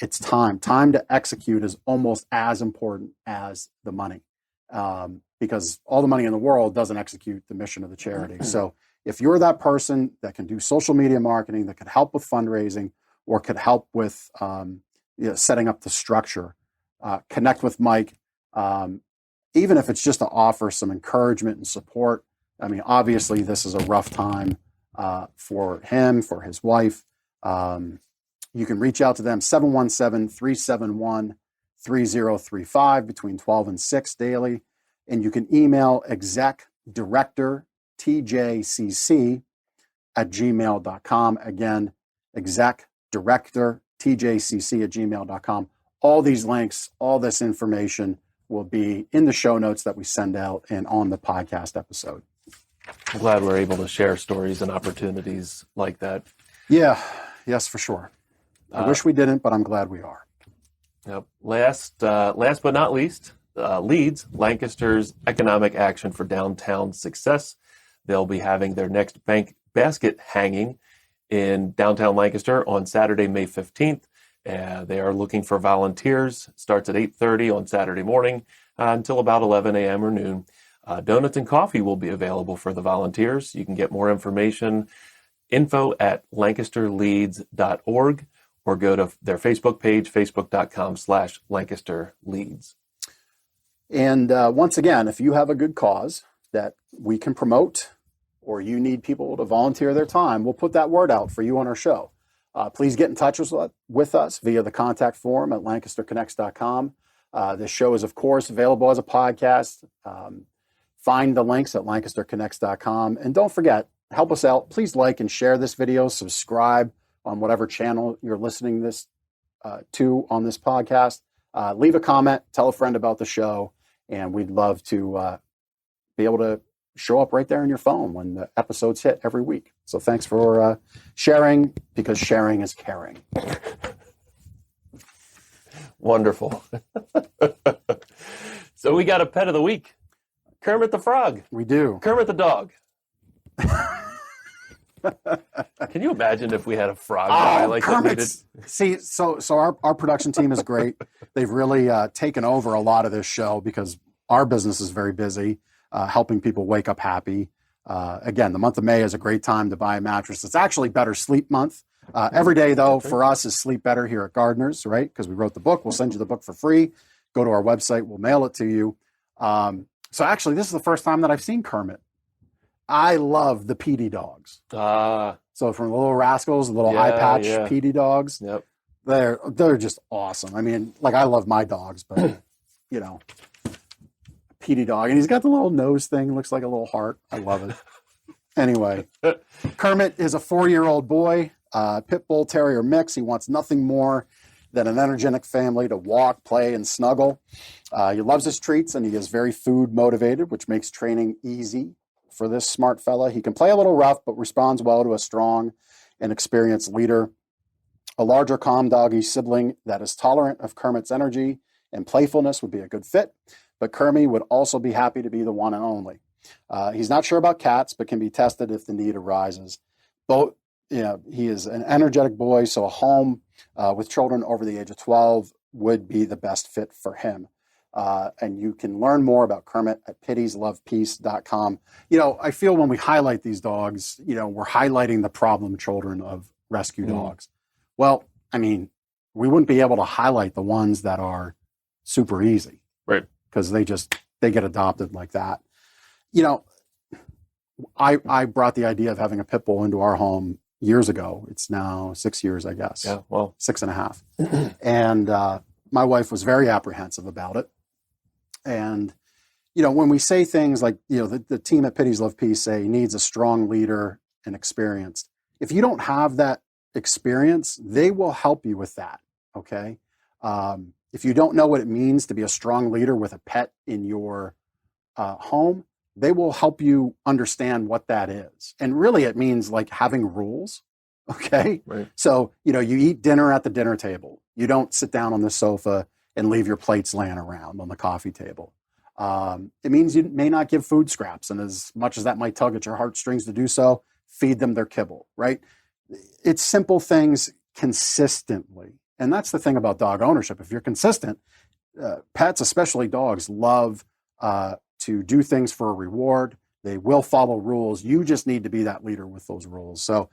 It's time. Time to execute is almost as important as the money, because all the money in the world doesn't execute the mission of the charity. So if you're that person that can do social media marketing, that could help with fundraising, or could help with setting up the structure, connect with Mike, even if it's just to offer some encouragement and support. I mean, obviously, this is a rough time for him, for his wife. You can reach out to them, 717-371-3035 between 12 and 6 daily. And you can email execdirectortjcc@gmail.com. Again, execdirectortjcc@gmail.com. All these links, all this information will be in the show notes that we send out and on the podcast episode. I'm glad we're able to share stories and opportunities like that. Yeah, yes, for sure. I wish we didn't, but I'm glad we are. Yep. Last but not least, Leeds, Lancaster's Economic Action for Downtown Success. They'll be having their next bank basket hanging in downtown Lancaster on Saturday, May 15th. They are looking for volunteers. Starts at 8:30 on Saturday morning until about 11 a.m. or noon. Donuts and coffee will be available for the volunteers. You can get more information, info@lancasterleeds.org, or go to their Facebook page, facebook.com/LancasterLeeds. And once again, if you have a good cause that we can promote, or you need people to volunteer their time, we'll put that word out for you on our show. Please get in touch with us via the contact form at lancasterconnects.com. This show is, of course, available as a podcast. Find the links at lancasterconnects.com. And don't forget, help us out. Please like and share this video. Subscribe on whatever channel you're listening this to on this podcast. Leave a comment. Tell a friend about the show. And we'd love to be able to show up right there on your phone when the episodes hit every week. So thanks for sharing, because sharing is caring. Wonderful. So we got a pet of the week. Kermit the Frog. We do. Kermit the dog. Can you imagine if we had a frog guy like Kermit's. that? See, so our production team is great. They've really taken over a lot of this show because our business is very busy, helping people wake up happy. Again, the month of May is a great time to buy a mattress. It's actually Better Sleep Month. Every day, though, for us is Sleep Better here at Gardeners, right? Because we wrote the book. We'll send you the book for free. Go to our website. We'll mail it to you. So actually, this is the first time that I've seen Kermit. I love the PD dogs. So from the Little Rascals, the little eye patch PD dogs, they're just awesome. I mean, like, I love my dogs, but you know, PD dog, and he's got the little nose thing, looks like a little heart. I love it. Anyway, Kermit is a 4-year-old boy, pit bull terrier mix. He wants nothing more than an energetic family to walk, play, and snuggle. He loves his treats, and he is very food motivated, which makes training easy for this smart fella. He can play a little rough, but responds well to a strong and experienced leader. A larger, calm doggy sibling that is tolerant of Kermit's energy and playfulness would be a good fit, but Kermit would also be happy to be the one and only. He's not sure about cats, but can be tested if the need arises. He is an energetic boy, so a home with children over the age of 12 would be the best fit for him. And you can learn more about Kermit at pittieslovepeace.com. You know, I feel when we highlight these dogs, you know, we're highlighting the problem children of rescue dogs. Well, I mean, we wouldn't be able to highlight the ones that are super easy. Right. Because they get adopted like that. You know, I brought the idea of having a pit bull into our home years ago. It's now 6 years, I guess. Yeah, well. 6.5. And my wife was very apprehensive about it. And, you know, when we say things like, you know, the team at Pitties Love Peace say needs a strong leader and experienced. If you don't have that experience, they will help you with that. Okay. If you don't know what it means to be a strong leader with a pet in your home, they will help you understand what that is. And really it means like having rules. Okay. Right. So, you know, you eat dinner at the dinner table. You don't sit down on the sofa and leave your plates laying around on the coffee table. It means you may not give food scraps. And as much as that might tug at your heartstrings to do so, feed them their kibble, right? It's simple things consistently. And that's the thing about dog ownership. If you're consistent, pets, especially dogs, love to do things for a reward. They will follow rules. You just need to be that leader with those rules. So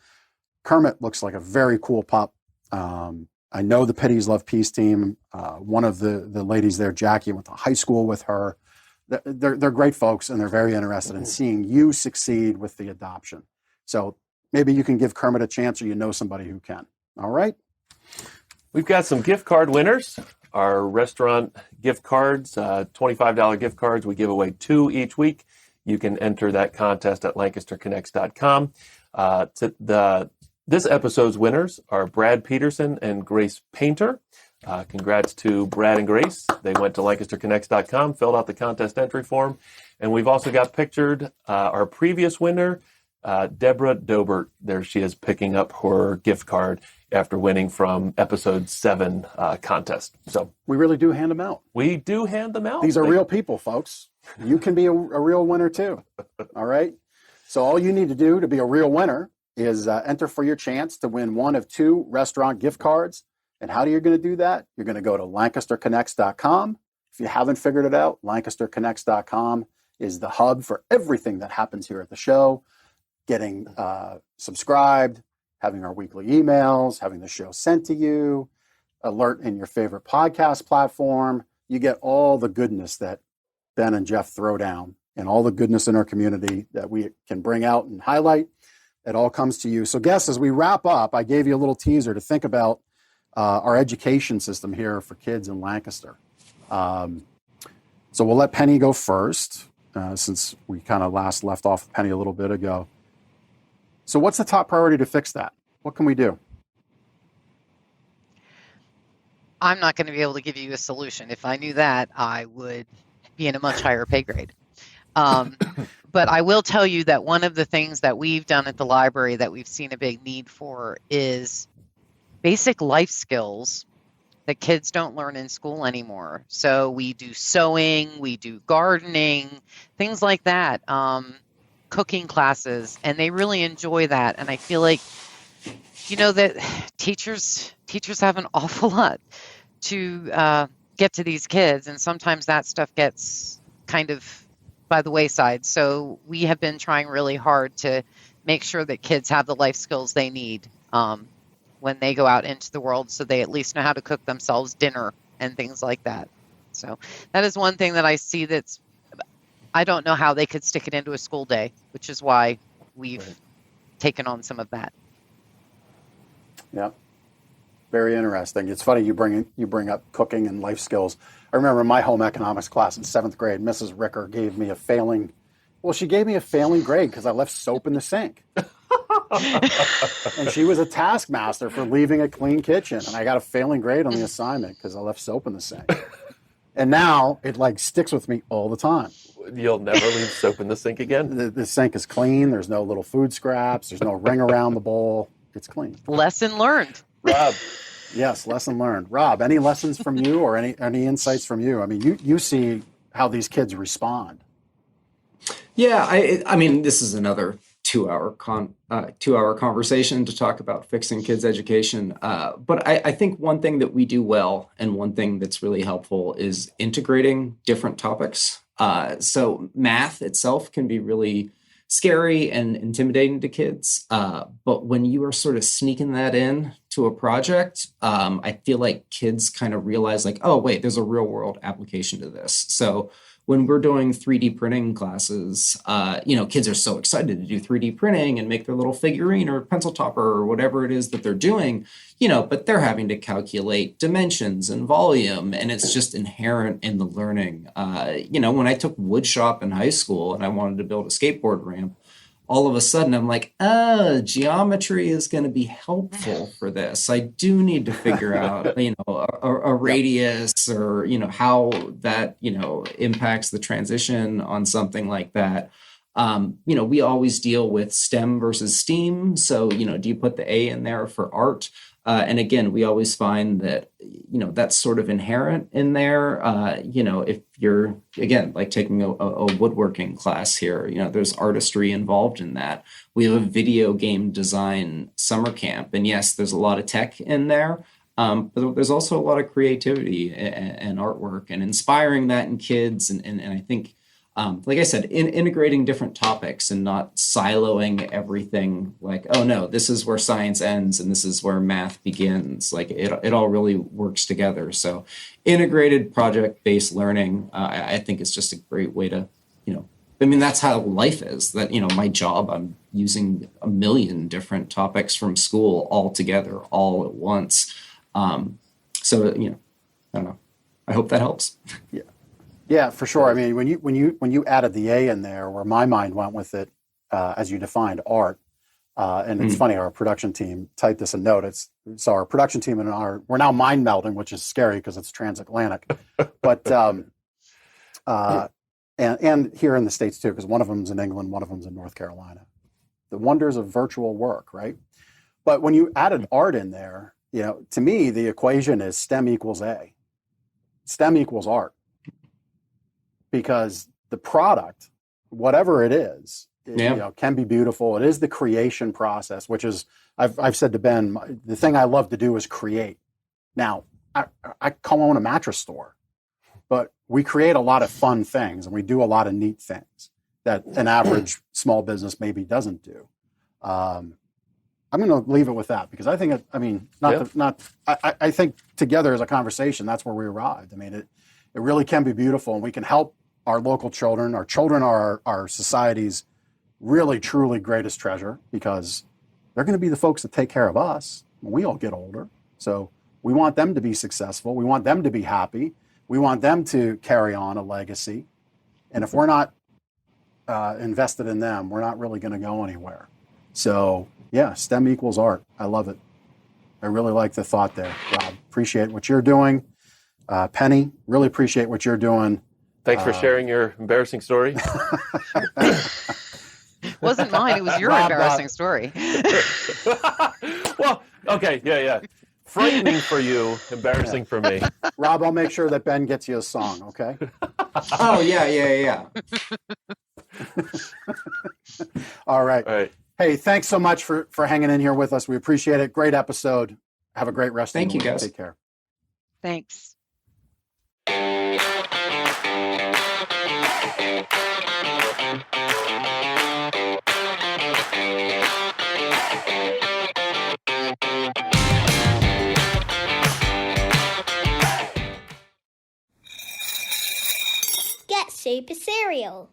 Kermit looks like a very cool pup. I know the Pitties Love Peace team. One of the ladies there, Jackie, went to high school with her. They're great folks, and they're very interested in seeing you succeed with the adoption. So maybe you can give Kermit a chance, or you know somebody who can. All right? We've got some gift card winners. Our restaurant gift cards, $25 gift cards. We give away 2 each week. You can enter that contest at lancasterconnects.com. This episode's winners are Brad Peterson and Grace Painter. Congrats to Brad and Grace. They went to lancasterconnects.com, filled out the contest entry form. And we've also got pictured our previous winner, Deborah Dobert. There she is picking up her gift card after winning from episode 7 contest. So we really do hand them out. We do hand them out. These are real people, folks. You can be a real winner too. All right. So all you need to do to be a real winner is enter for your chance to win one of 2 restaurant gift cards. And how are you going to do that? You're going to go to lancasterconnects.com. If you haven't figured it out, lancasterconnects.com is the hub for everything that happens here at the show. Getting subscribed, having our weekly emails, having the show sent to you, alert in your favorite podcast platform. You get all the goodness that Ben and Jeff throw down and all the goodness in our community that we can bring out and highlight. It all comes to you. So guests, as we wrap up, I gave you a little teaser to think about our education system here for kids in Lancaster. So we'll let Penny go first, since we kind of last left off Penny a little bit ago. So what's the top priority to fix that? What can we do? I'm not going to be able to give you a solution. If I knew that, I would be in a much higher pay grade. But I will tell you that one of the things that we've done at the library that we've seen a big need for is basic life skills that kids don't learn in school anymore. So we do sewing, we do gardening, things like that, cooking classes, and they really enjoy that. And I feel like, you know, that teachers have an awful lot to get to these kids, and sometimes that stuff gets kind of by the wayside. So we have been trying really hard to make sure that kids have the life skills they need when they go out into the world, so they at least know how to cook themselves dinner and things like that. So that is one thing that I see I don't know how they could stick it into a school day, which is why we've taken on some of that. Yeah. Very interesting. It's funny you bring up cooking and life skills. I remember in my home economics class in 7th grade, Mrs. Ricker gave me a failing grade because I left soap in the sink. And she was a taskmaster for leaving a clean kitchen. And I got a failing grade on the assignment because I left soap in the sink. And now it like sticks with me all the time. You'll never leave soap in the sink again? The sink is clean. There's no little food scraps. There's no ring around the bowl. It's clean. Lesson learned. Rob. Yes, lesson learned. Rob, any lessons from you or any insights from you? I mean, you see how these kids respond. Yeah, I mean, this is another 2-hour 2-hour conversation to talk about fixing kids' education. But I think one thing that we do well and one thing that's really helpful is integrating different topics. So math itself can be really scary and intimidating to kids. But when you are sort of sneaking that in to a project, I feel like kids kind of realize like, oh, wait, there's a real world application to this. So when we're doing 3D printing classes, kids are so excited to do 3D printing and make their little figurine or pencil topper or whatever it is that they're doing, but they're having to calculate dimensions and volume, and it's just inherent in the learning. When I took woodshop in high school and I wanted to build a skateboard ramp, all of a sudden I'm like, geometry is going to be helpful for this. I do need to figure out, a radius or, how that, impacts the transition on something like that. We always deal with STEM versus STEAM. So, do you put the A in there for art? And again, we always find that, that's sort of inherent in there. If you're, again, like taking a woodworking class here, there's artistry involved in that. We have a video game design summer camp. And yes, there's a lot of tech in there. But there's also a lot of creativity and artwork and inspiring that in kids. And I think, like I said, integrating different topics and not siloing everything like, oh no, this is where science ends and this is where math begins. Like it all really works together. So integrated project-based learning, I think is just a great way to, that's how life is. That, my job, I'm using a million different topics from school all together, all at once. I don't know. I hope that helps. Yeah. Yeah, for sure. I mean, when you added the A in there, where my mind went with it, as you defined art, and it's funny, our production team typed this a note. So our production team and we're now mind melding, which is scary because it's transatlantic, but and here in the States too, because one of them's in England, one of them's in North Carolina. The wonders of virtual work, right? But when you added art in there, to me the equation is STEM equals A. STEM equals art. Because the product, whatever it is, can be beautiful. It is the creation process, which is, I've said to Ben, the thing I love to do is create. Now, I co-own a mattress store, but we create a lot of fun things and we do a lot of neat things that an average small business maybe doesn't do. I'm going to leave it with that because I think, I think together as a conversation, that's where we arrived. I mean, it really can be beautiful and we can help our local children. Our children are our society's really, truly greatest treasure because they're going to be the folks that take care of us when we all get older. So we want them to be successful. We want them to be happy. We want them to carry on a legacy. And if we're not invested in them, we're not really going to go anywhere. So yeah, STEM equals art. I love it. I really like the thought there, Rob. Appreciate what you're doing. Penny, really appreciate what you're doing. Thanks for sharing your embarrassing story. Wasn't mine. It was your embarrassing story. Well, okay. Yeah. Frightening for you, embarrassing for me. Rob, I'll make sure that Ben gets you a song, okay? Oh, yeah. All right. Hey, thanks so much for hanging in here with us. We appreciate it. Great episode. Have a great rest of the week. Thank you, guys. Take care. Thanks. Get Super Cereal.